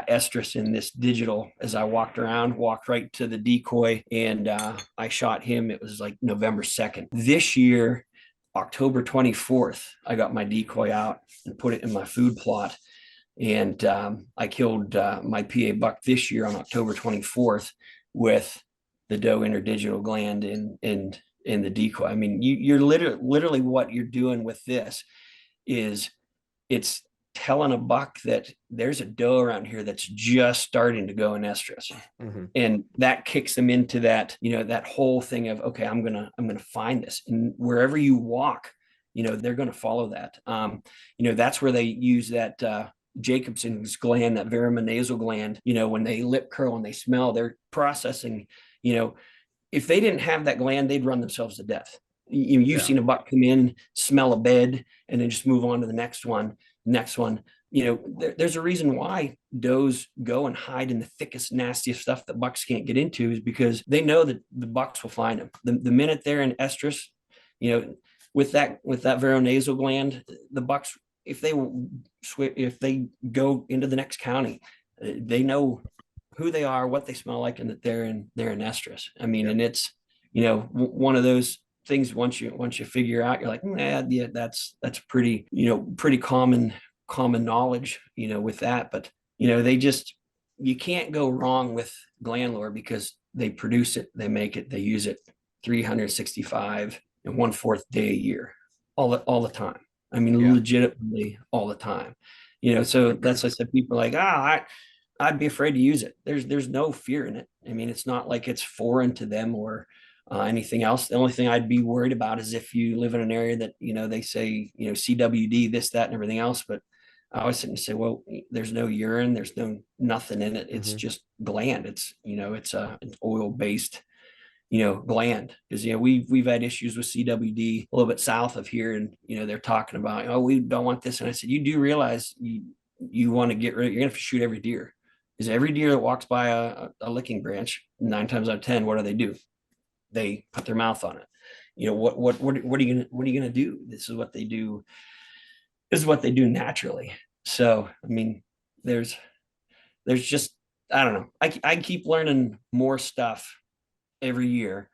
estrus in this digital as I walked right to the decoy, and I shot him. It was like November 2nd. This year, October 24th, I got my decoy out and put it in my food plot. And I killed my PA buck this year on October 24th with the doe interdigital gland in the decoy. I mean, you're literally what you're doing with this is it's telling a buck that there's a doe around here that's just starting to go in estrus. Mm-hmm. And that kicks them into that, that whole thing of, okay, I'm going to find this. And wherever you walk, they're going to follow that. That's where they use that, Jacobson's gland, that verumonasal gland, when they lip curl and they smell, they're processing, if they didn't have that gland, they'd run themselves to death. You've seen a buck come in, smell a bed, and then just move on to the next one. There's a reason why does go and hide in the thickest, nastiest stuff that bucks can't get into, is because they know that the bucks will find them. The minute they're in estrus, with that veronasal gland, the bucks, if they go into the next county, they know who they are, what they smell like, and that they're in estrus. I mean, and it's, one of those things once you figure out, you're like, yeah, that's pretty, pretty common knowledge, with that. But you can't go wrong with glandlore because they produce it, they make it, they use it 365 and 1/4 day a year, all the time. I mean, Yeah. legitimately all the time. So that's why I said people are like, I'd be afraid to use it. There's no fear in it. I mean, it's not like it's foreign to them or anything else. The only thing I'd be worried about is if you live in an area that, they say, CWD, this, that, and everything else. But I always sit and say, well, there's no urine, there's no nothing in it. It's just gland. It's, it's an oil-based, gland. Because, we've had issues with CWD a little bit south of here, and, they're talking about, oh, we don't want this. And I said, you do realize you want to get rid of, you're gonna have to shoot every deer. Because every deer that walks by a licking branch, 9 times out of 10, what do? They put their mouth on it. What are you gonna do? This is what they do. This is what they do naturally. So I mean, there's just, I don't know. I keep learning more stuff every year,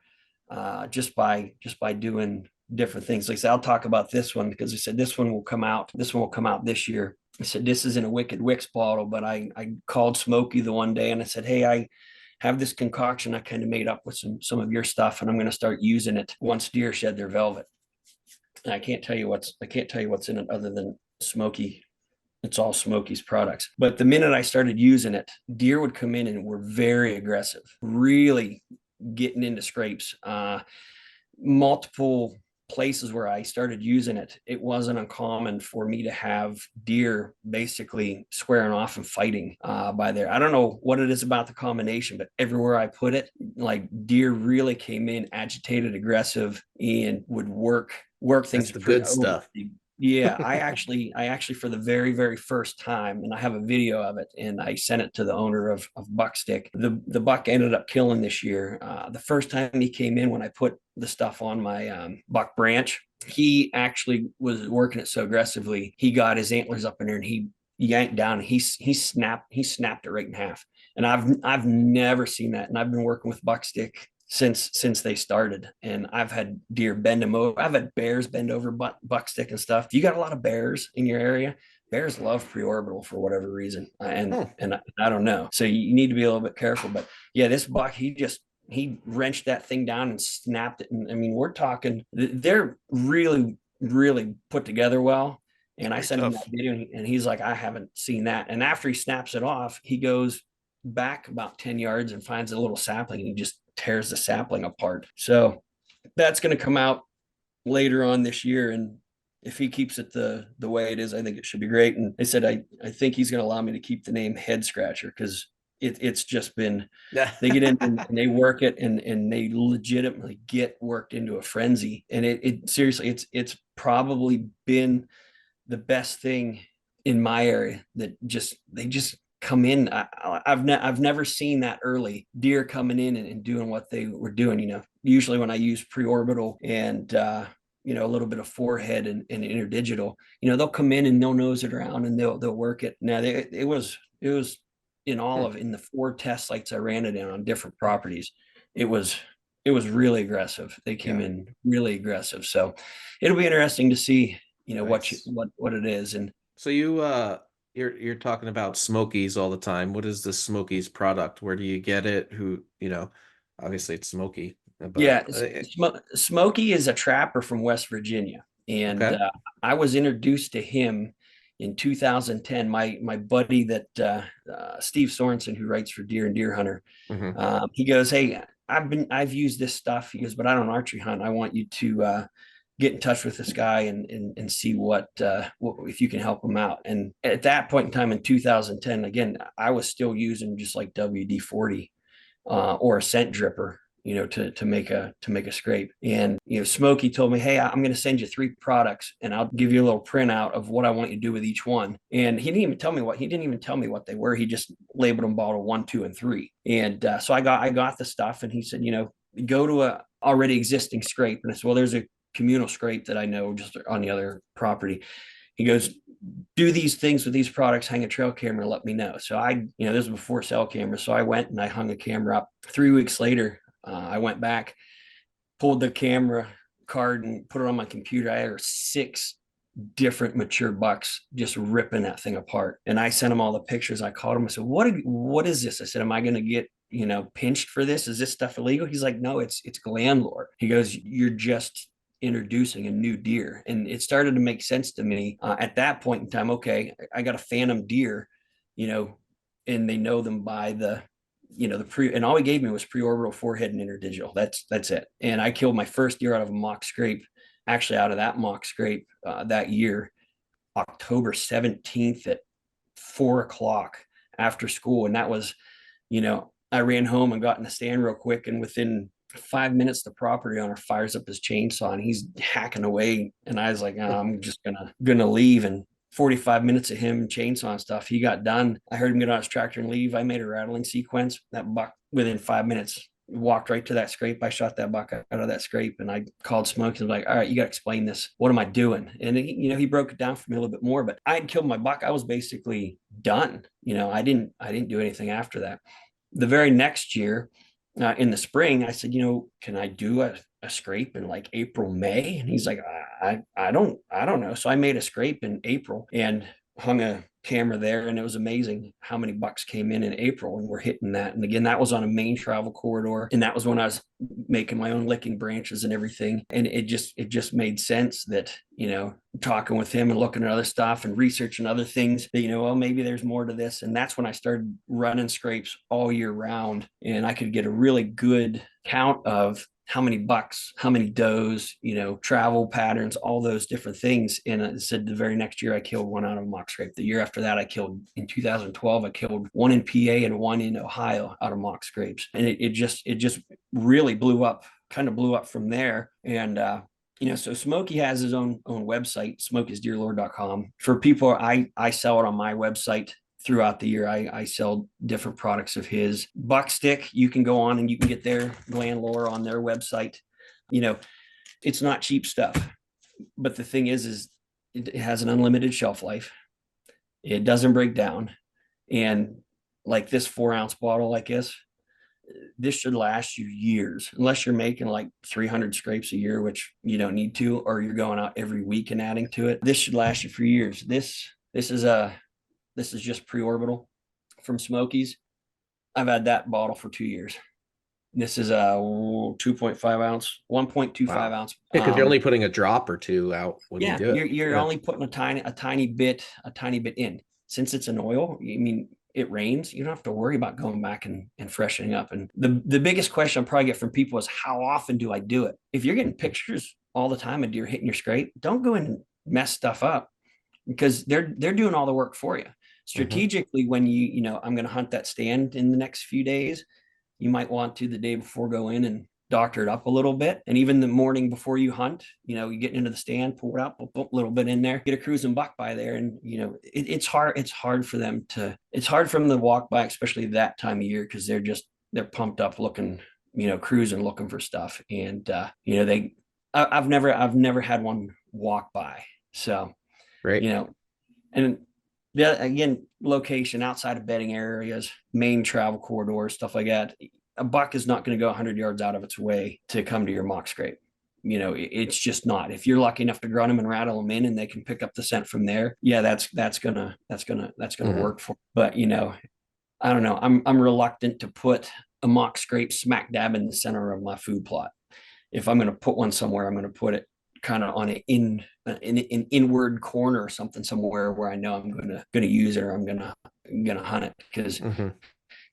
just by doing different things. Like I said, I'll talk about this one because I said this one will come out. This one will come out this year. I said this is in a Wicked Wicks bottle, but I called Smokey the one day and I said, hey, I have this concoction I kind of made up with some of your stuff, and I'm going to start using it once deer shed their velvet. And I can't tell you what's in it other than Smokey. It's all Smokey's products. But the minute I started using it, deer would come in and were very aggressive, really getting into scrapes. Multiple places where I started using it, it wasn't uncommon for me to have deer basically squaring off and fighting by there. I don't know what it is about the combination, but everywhere I put it, like deer really came in agitated, aggressive, and would work things. That's the good stuff. Yeah, I actually for the very, very first time, and I have a video of it, and I sent it to the owner of BuckStick. The buck ended up killing this year. The first time he came in, when I put the stuff on my buck branch, he actually was working it so aggressively, he got his antlers up in there and he yanked down and he snapped it right in half. And I've never seen that. And I've been working with BuckStick since they started, and I've had deer bend them over. I've had bears bend over BuckStick and stuff. If you got a lot of bears in your area, bears love preorbital for whatever reason, and I don't know. So you need to be a little bit careful. But yeah, this buck, he wrenched that thing down and snapped it. And I mean, we're talking, they're really, really put together well. And I sent him that video, and he's like, I haven't seen that. And after he snaps it off, he goes back about 10 yards and finds a little sapling, and he just tears the sapling apart. So that's going to come out later on this year, and if he keeps it the way it is, I think it should be great. And they said I think he's going to allow me to keep the name Head Scratcher, because it's just been, they get in and they work it, and they legitimately get worked into a frenzy. And it seriously, it's probably been the best thing in my area that they just come in. I've never seen that early deer coming in and doing what they were doing. Usually when I use preorbital and a little bit of forehead and interdigital, they'll come in and they'll nose it around and they'll work it. Now it was in in the 4 test sites I ran it in on different properties. It was really aggressive. They came in really aggressive. So it'll be interesting to see, nice. what it is. And so you're talking about Smokies all the time. What is the Smokies product? Where do you get it? Who, obviously it's Smokey. But, Smokey is a trapper from West Virginia. And I was introduced to him in 2010. My buddy that Steve Sorensen, who writes for Deer and Deer Hunter, he goes, hey, I've used this stuff. He goes, but I don't archery hunt. I want you to get in touch with this guy and see what if you can help him out. And at that point in time in 2010, again, I was still using just like WD-40 or a scent dripper, to make a scrape. And Smokey told me, hey, I'm going to send you 3 products, and I'll give you a little printout of what I want you to do with each one. And he didn't even tell me what they were. He just labeled them bottle 1, 2, and 3. And so I got the stuff, and he said, go to a already existing scrape. And I said, well, there's a communal scrape that I know just on the other property. He goes, do these things with these products, hang a trail camera, let me know. So this was before cell cameras. So I went and I hung a camera up. 3 weeks later, I went back, pulled the camera, card and put it on my computer. I had 6 different mature bucks just ripping that thing apart. And I sent him all the pictures. I called him. I said, what is this? I said, am I going to get, pinched for this? Is this stuff illegal? He's like, no, it's gland lore. He goes, you're just introducing a new deer. And it started to make sense to me at that point in time. Okay, I got a phantom deer, and they know them by the and all he gave me was preorbital forehead and interdigital. That's it. And I killed my first deer out of a mock scrape, actually out of that mock scrape that year, October 17th at 4:00 after school. And that was, I ran home and got in the stand real quick, and within 5 minutes, the property owner fires up his chainsaw and he's hacking away. And I was like, oh, I'm just gonna leave. And 45 minutes of him chainsaw stuff, he got done. I heard him get on his tractor and leave. I made a rattling sequence. That buck within 5 minutes walked right to that scrape. I shot that buck out of that scrape, and I called Smokey and was like, all right, you got to explain this. What am I doing? And he broke it down for me a little bit more, but I had killed my buck. I was basically done. I didn't do anything after that. The very next year, in the spring, I said, can I do a scrape in like April, May? And he's like, I don't know. So I made a scrape in April and hung a camera there, and it was amazing how many bucks came in April and we're hitting that. And again, that was on a main travel corridor, and that was when I was making my own licking branches and everything. And it just made sense that, talking with him and looking at other stuff and researching other things that, well, maybe there's more to this. And that's when I started running scrapes all year round, and I could get a really good count of how many bucks, how many does, travel patterns, all those different things. And I said the very next year I killed one out of a mock scrape. The year after that, in 2012, I killed one in PA and one in Ohio out of mock scrapes. And it just really blew up from there. And, so Smokey has his own website, smokeysdeerlore.com. For people, I sell it on my website. Throughout the year, I sell different products of his. BuckStick, you can go on and you can get their gland lore on their website. It's not cheap stuff, but the thing is it has an unlimited shelf life. It doesn't break down. And like this 4-ounce bottle like this should last you years, unless you're making like 300 scrapes a year, which you don't need to, or you're going out every week and adding to it. This should last you for years. This is just preorbital from Smokey's. I've had that bottle for 2 years. This is a 2.5 ounce, 1.25 ounce. Because you're only putting a drop or two out when you do it. You're only putting a tiny bit in. Since it's an oil, it rains. You don't have to worry about going back and freshening up. And the biggest question I probably get from people is, how often do I do it? If you're getting pictures all the time of deer hitting your scrape, don't go in and mess stuff up, because they're doing all the work for you. Strategically, when I'm going to hunt that stand in the next few days, you might want to the day before go in and doctor it up a little bit. And even the morning before you hunt, you get into the stand, pull it up a little bit in there, get a cruising buck by there. And, it's hard for them to walk by, especially that time of year, because they're pumped up looking, cruising, looking for stuff. And, I've never had one walk by. So, right. And again, location outside of bedding areas, main travel corridors, stuff like that. A buck is not going to go 100 yards out of its way to come to your mock scrape. It's just not. If you're lucky enough to grunt them and rattle them in, and they can pick up the scent from there, yeah, that's gonna work for. But I don't know. I'm reluctant to put a mock scrape smack dab in the center of my food plot. If I'm going to put one somewhere, I'm going to put it kind of on an inward corner or something, somewhere where I know I'm going to use it, or I'm going to hunt it. Because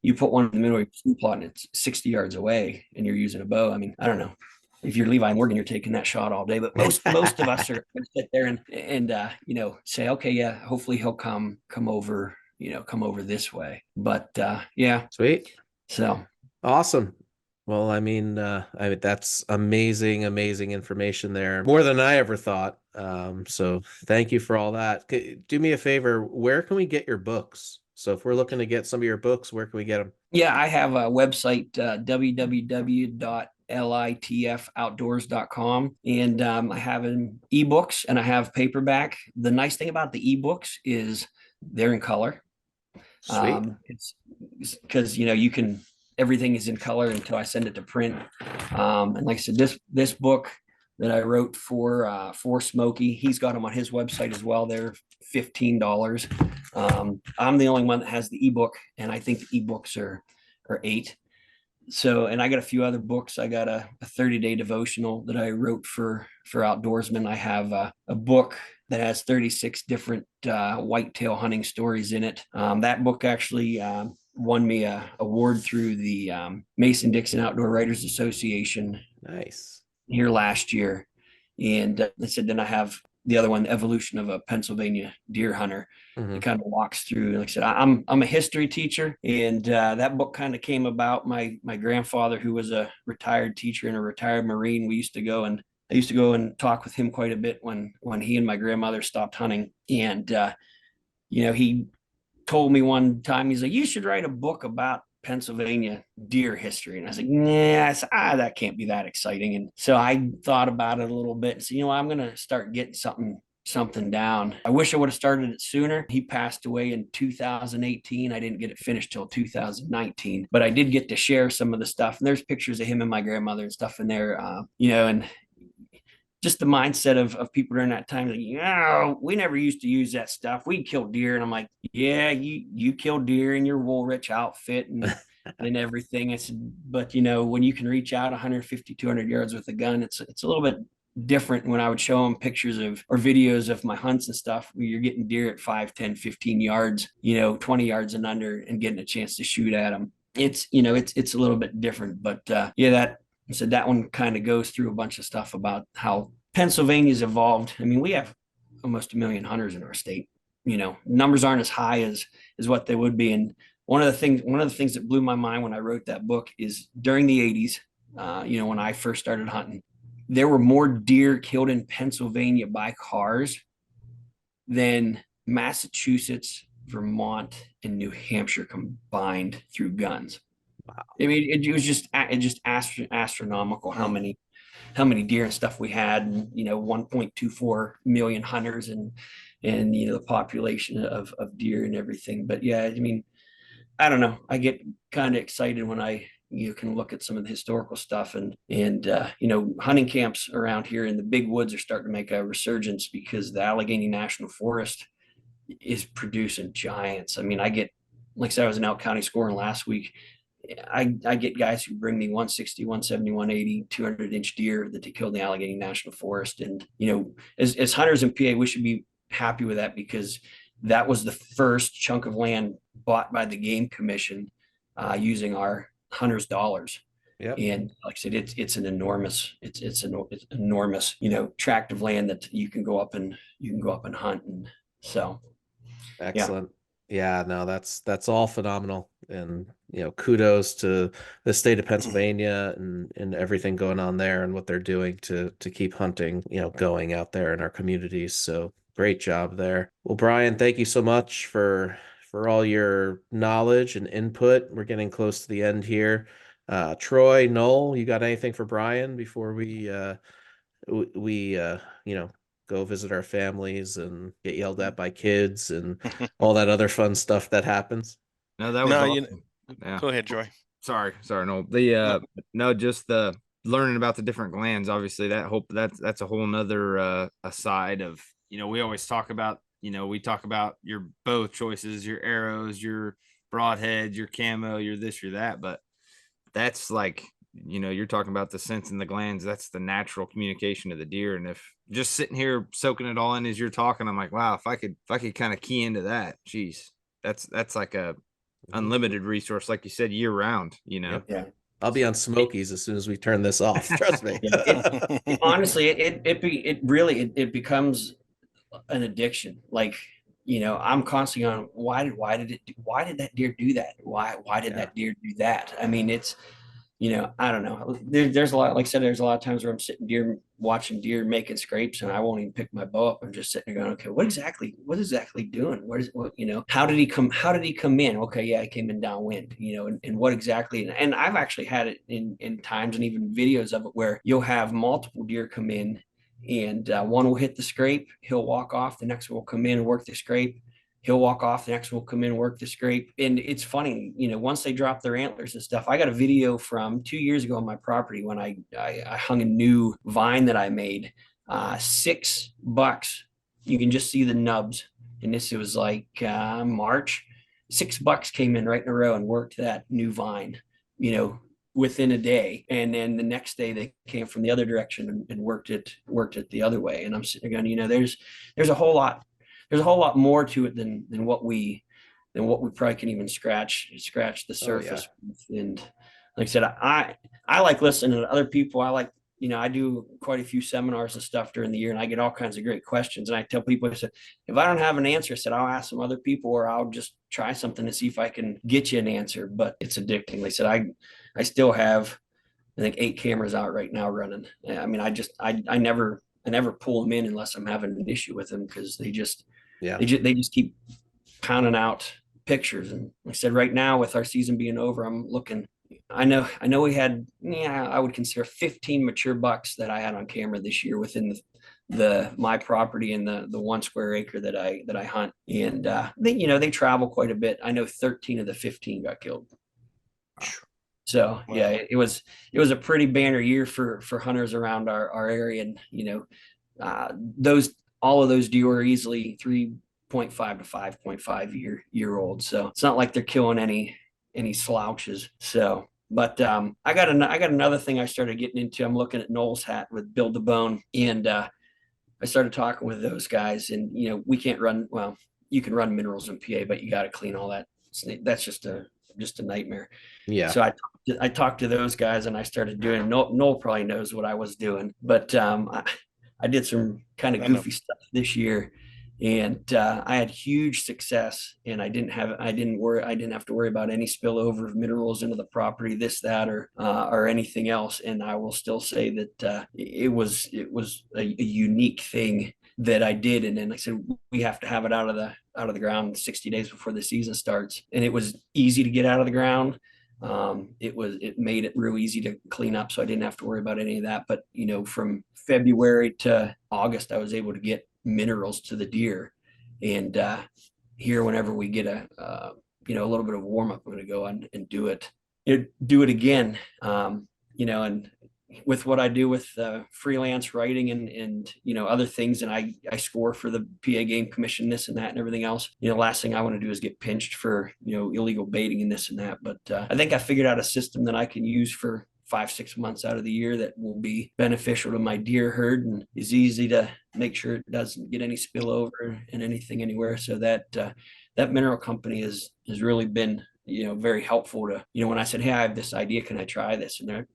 you put one in the middle of your food plot and it's 60 yards away and you're using a bow. I don't know. If you're Levi Morgan, you're taking that shot all day, but most of us are going to sit there and say, okay, yeah, hopefully he'll come over this way. But yeah. Sweet. So awesome. Well, that's amazing information there. More than I ever thought. So thank you for all that. Do me a favor. Where can we get your books? So if we're looking to get some of your books, where can we get them? Yeah, I have a website, www.litfoutdoors.com. And I have ebooks and I have paperback. The nice thing about the ebooks is they're in color. Sweet. It's because, you can, everything is in color until I send it to print. And like I said, this book that I wrote for Smokey. He's got them on his website as well. They're $15. I'm the only one that has the ebook, and I think the ebooks are $8. So, and I got a few other books. I got a 30-day devotional that I wrote for outdoorsmen. I have a book that has 36 different whitetail hunting stories in it. That book actually won me a award through the Mason-Dixon Outdoor Writers Association. Nice. Here last year. And I said, then I have the other one, Evolution of a Pennsylvania Deer Hunter. It kind of walks through, like I said, I'm a history teacher, and that book kind of came about. My grandfather, who was a retired teacher and a retired Marine, I used to go and talk with him quite a bit when he and my grandmother stopped hunting. And he told me one time, he's like, you should write a book about Pennsylvania deer history. And I was like, nah, that can't be that exciting. And so I thought about it a little bit and said, I'm going to start getting something down. I wish I would have started it sooner. He passed away in 2018. I didn't get it finished till 2019, but I did get to share some of the stuff. And there's pictures of him and my grandmother and stuff in there, and just the mindset of people during that time, like, we never used to use that stuff. We killed deer. And I'm like, yeah, you killed deer in your wool rich outfit and everything. I said, but when you can reach out 150, 200 yards with a gun, it's a little bit different. When I would show them pictures or videos of my hunts and stuff, where you're getting deer at 5, 10, 15 yards, 20 yards and under, and getting a chance to shoot at them. It's a little bit different, but that one kind of goes through a bunch of stuff about how Pennsylvania's evolved. I mean, we have almost 1 million hunters in our state. Numbers aren't as high as what they would be. And one of the things that blew my mind when I wrote that book is during the 80s, when I first started hunting, there were more deer killed in Pennsylvania by cars than Massachusetts, Vermont, and New Hampshire combined through guns. Wow. I mean, it was just astronomical how many deer and stuff we had, and 1.24 million hunters and the population of deer and everything. But yeah, I mean, I don't know. I get kind of excited when you can look at some of the historical stuff, and hunting camps around here in the big woods are starting to make a resurgence because the Allegheny National Forest is producing giants. I mean, like I said, I was in Elk County scoring last week. I get guys who bring me 160, 170, 180, 200-inch deer that they killed in the Allegheny National Forest. And, as hunters in PA, we should be happy with that, because that was the first chunk of land bought by the Game Commission using our hunters' dollars. Yep. And like I said, it's an enormous tract of land that you can go up and hunt. And so excellent. Yeah, no, that's all phenomenal. And kudos to the state of Pennsylvania and everything going on there and what they're doing to keep hunting, going out there in our communities. So great job there. Well, Brian, thank you so much for all your knowledge and input. We're getting close to the end here. Troy, Noel, you got anything for Brian before we go visit our families and get yelled at by kids and all that other fun stuff that happens? No, that was awesome. Go ahead, Troy. Sorry, no. Just the learning about the different glands. Obviously, that's a whole nother aside of, we always talk about, we talk about your bow choices, your arrows, your broadheads, your camo, your this, your that, but that's like, you're talking about the sense in the glands. That's the natural communication of the deer. And if just sitting here soaking it all in as you're talking, I'm like, wow, if I could kind of key into that, geez, that's like a unlimited resource, like you said, year round. Yeah. I'll be on Smokies as soon as we turn this off. Trust me. Honestly, it becomes an addiction. Like, I'm constantly on why did that deer do that? Why did that deer do that? I mean, it's, I don't know. There's a lot, like I said, there's a lot of times where I'm watching deer making scrapes, and I won't even pick my bow up. I'm just sitting there going, okay, what exactly doing? How did he come in? Okay, yeah, he came in downwind, and what exactly? And I've actually had it in times and even videos of it where you'll have multiple deer come in, and one will hit the scrape, he'll walk off, the next one will come in and work the scrape, he'll walk off, the next one will come in, work the scrape. And it's funny, you know, once they drop their antlers and stuff, I got a video from 2 years ago on my property when I hung a new vine that I made, 6 bucks. You can just see the nubs. And it was like March. 6 bucks came in right in a row and worked that new vine, you know, within a day. And then the next day they came from the other direction and worked it the other way. And I'm sitting going, you know, there's a whole lot more to it than what we probably can even scratch the surface. Oh, yeah. And like I said, I like listening to other people. I like, you know, I do quite a few seminars and stuff during the year, and I get all kinds of great questions. And I tell people, I said, if I don't have an answer, I said, I'll ask some other people, or I'll just try something to see if I can get you an answer. But it's addicting. Like I said, I still have, I think, 8 cameras out right now running. I mean, I never pull them in unless I'm having an issue with them, because they just keep pounding out pictures. And like I said, right now with our season being over, I'm looking. I know we had, I would consider 15 mature bucks that I had on camera this year within my property and the 1 square acre that I hunt. And they travel quite a bit. I know 13 of the 15 got killed. So wow. Yeah, it was a pretty banner year for hunters around our area. And you know, all of those deer are easily 3.5 to 5.5 year old. So it's not like they're killing any slouches. So, but I got another thing I started getting into. I'm looking at Noel's hat with Build the Bone, and I started talking with those guys. And you know, we can't run. Well, you can run minerals in PA, but you got to clean all that. That's just a nightmare. Yeah. So I talked to those guys, and I started doing. Noel probably knows what I was doing, but I did some kind of goofy stuff this year. And I had huge success, and I didn't have to worry about any spillover of minerals into the property, this, that, or anything else. And I will still say that it was a unique thing that I did. And then like I said, we have to have it out of the ground 60 days before the season starts. And it was easy to get out of the ground. It made it real easy to clean up, so I didn't have to worry about any of that. But you know, from February to August, I was able to get minerals to the deer. And here, whenever we get a little bit of warm up, I'm going to go on and do it again. And with what I do with freelance writing and other things, and I score for the PA Game Commission, this and that and everything else. Last thing I want to do is get pinched for illegal baiting and this and that. But I think I figured out a system that I can use for 5-6 months out of the year that will be beneficial to my deer herd and is easy to make sure it doesn't get any spillover and anything anywhere. So that mineral company has really been very helpful to, when I said, hey, I have this idea, can I try this? And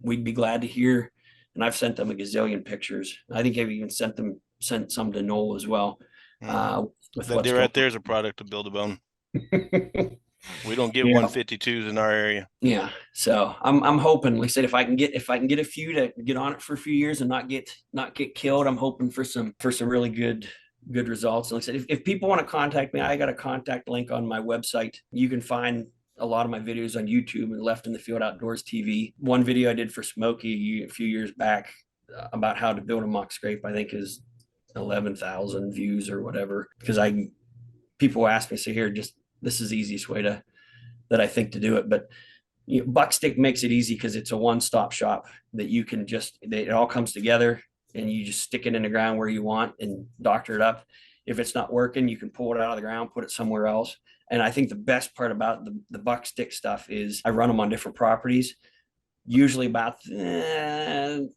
we'd be glad to hear. And I've sent them a gazillion pictures. I think I've even sent some to Noel as well. That deer right there is a product of Build a Bone. We don't get 152s in our area. Yeah. So I'm hoping, like I said, if I can get a few to get on it for a few years and not get killed, I'm hoping for some really good results. And like I said, if people want to contact me, I got a contact link on my website. You can find a lot of my videos on YouTube and Left in the Field Outdoors TV. One video I did for Smokey a few years back about how to build a mock scrape, I think is 11,000 views or whatever. Because people ask me, so here, this is the easiest way that I think to do it. But BuckStick makes it easy because it's a one-stop shop that you can it all comes together and you just stick it in the ground where you want and doctor it up. If it's not working, you can pull it out of the ground, put it somewhere else. And I think the best part about the BuckStick stuff is I run them on different properties. Usually about the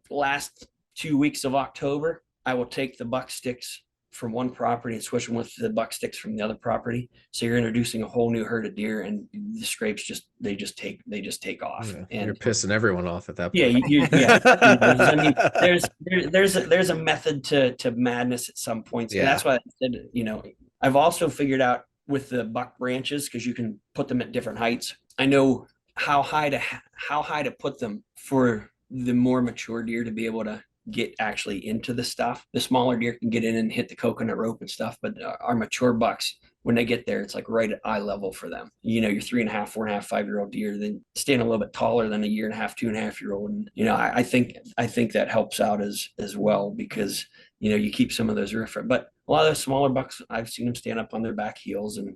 last 2 weeks of October, I will take the BuckSticks from one property and switch them with the BuckSticks from the other property. So you're introducing a whole new herd of deer, and the scrapes they just take off. Yeah, and you're pissing everyone off at that point. There's a method to madness at some points. Yeah. And that's why I said, I've also figured out with the buck branches, because you can put them at different heights. I know how high to put them for the more mature deer to be able to get actually into the stuff. The smaller deer can get in and hit the coconut rope and stuff, but our mature bucks, when they get there, it's like right at eye level for them. Your 3.5, 4.5, 5-year-old deer, then stand a little bit taller than a 1.5, 2.5-year-old. And I think that helps out as well, because you keep some of those reference. But a lot of the smaller bucks, I've seen them stand up on their back heels and,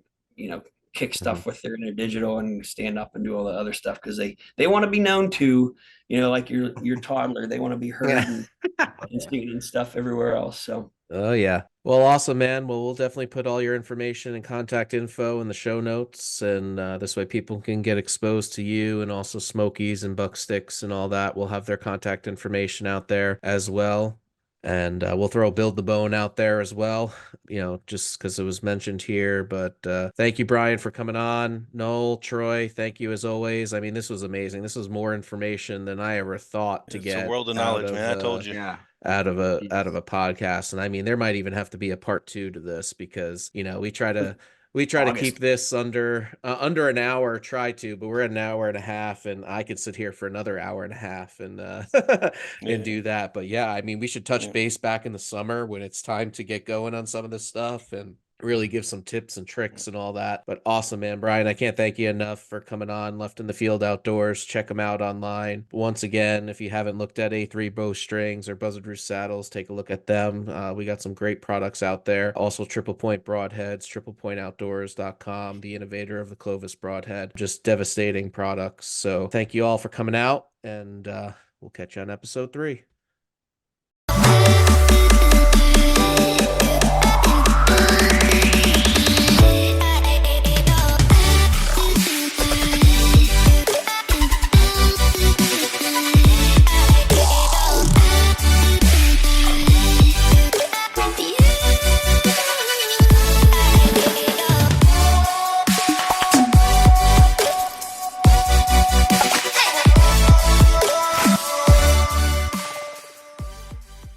kick Mm-hmm. stuff with their digital and stand up and do all the other stuff because they want to be known to, like your toddler. They want to be heard and seen and stuff everywhere else. So. Oh yeah. Well, awesome, man. Well, we'll definitely put all your information and contact info in the show notes, and this way people can get exposed to you and also Smokies and BuckSticks and all that. We'll have their contact information out there as well. And we'll throw Build the Bone out there as well, just because it was mentioned here. But thank you, Brian, for coming on. Noel, Troy, thank you as always. I mean, this was amazing. This was more information than I ever thought to It's get a world of out knowledge, man. I told you. Yeah. out of a podcast. And I mean, there might even have to be a part 2 to this because we try to August. keep this under an hour, but we're at an hour and a half, and I could sit here for another hour and a half and and do that. But yeah, I mean, we should touch base back in the summer when it's time to get going on some of this stuff and really give some tips and tricks and all that. But awesome, man. Brian, I can't thank you enough for coming on. Left in the Field Outdoors. Check them out online. Once again, if you haven't looked at A3 Bowstrings or Buzzard Roost saddles, take a look at them. We got some great products out there. Also, Triple Point Broadheads, triplepointoutdoors.com, the innovator of the Clovis Broadhead. Just devastating products. So thank you all for coming out, and we'll catch you on episode 3.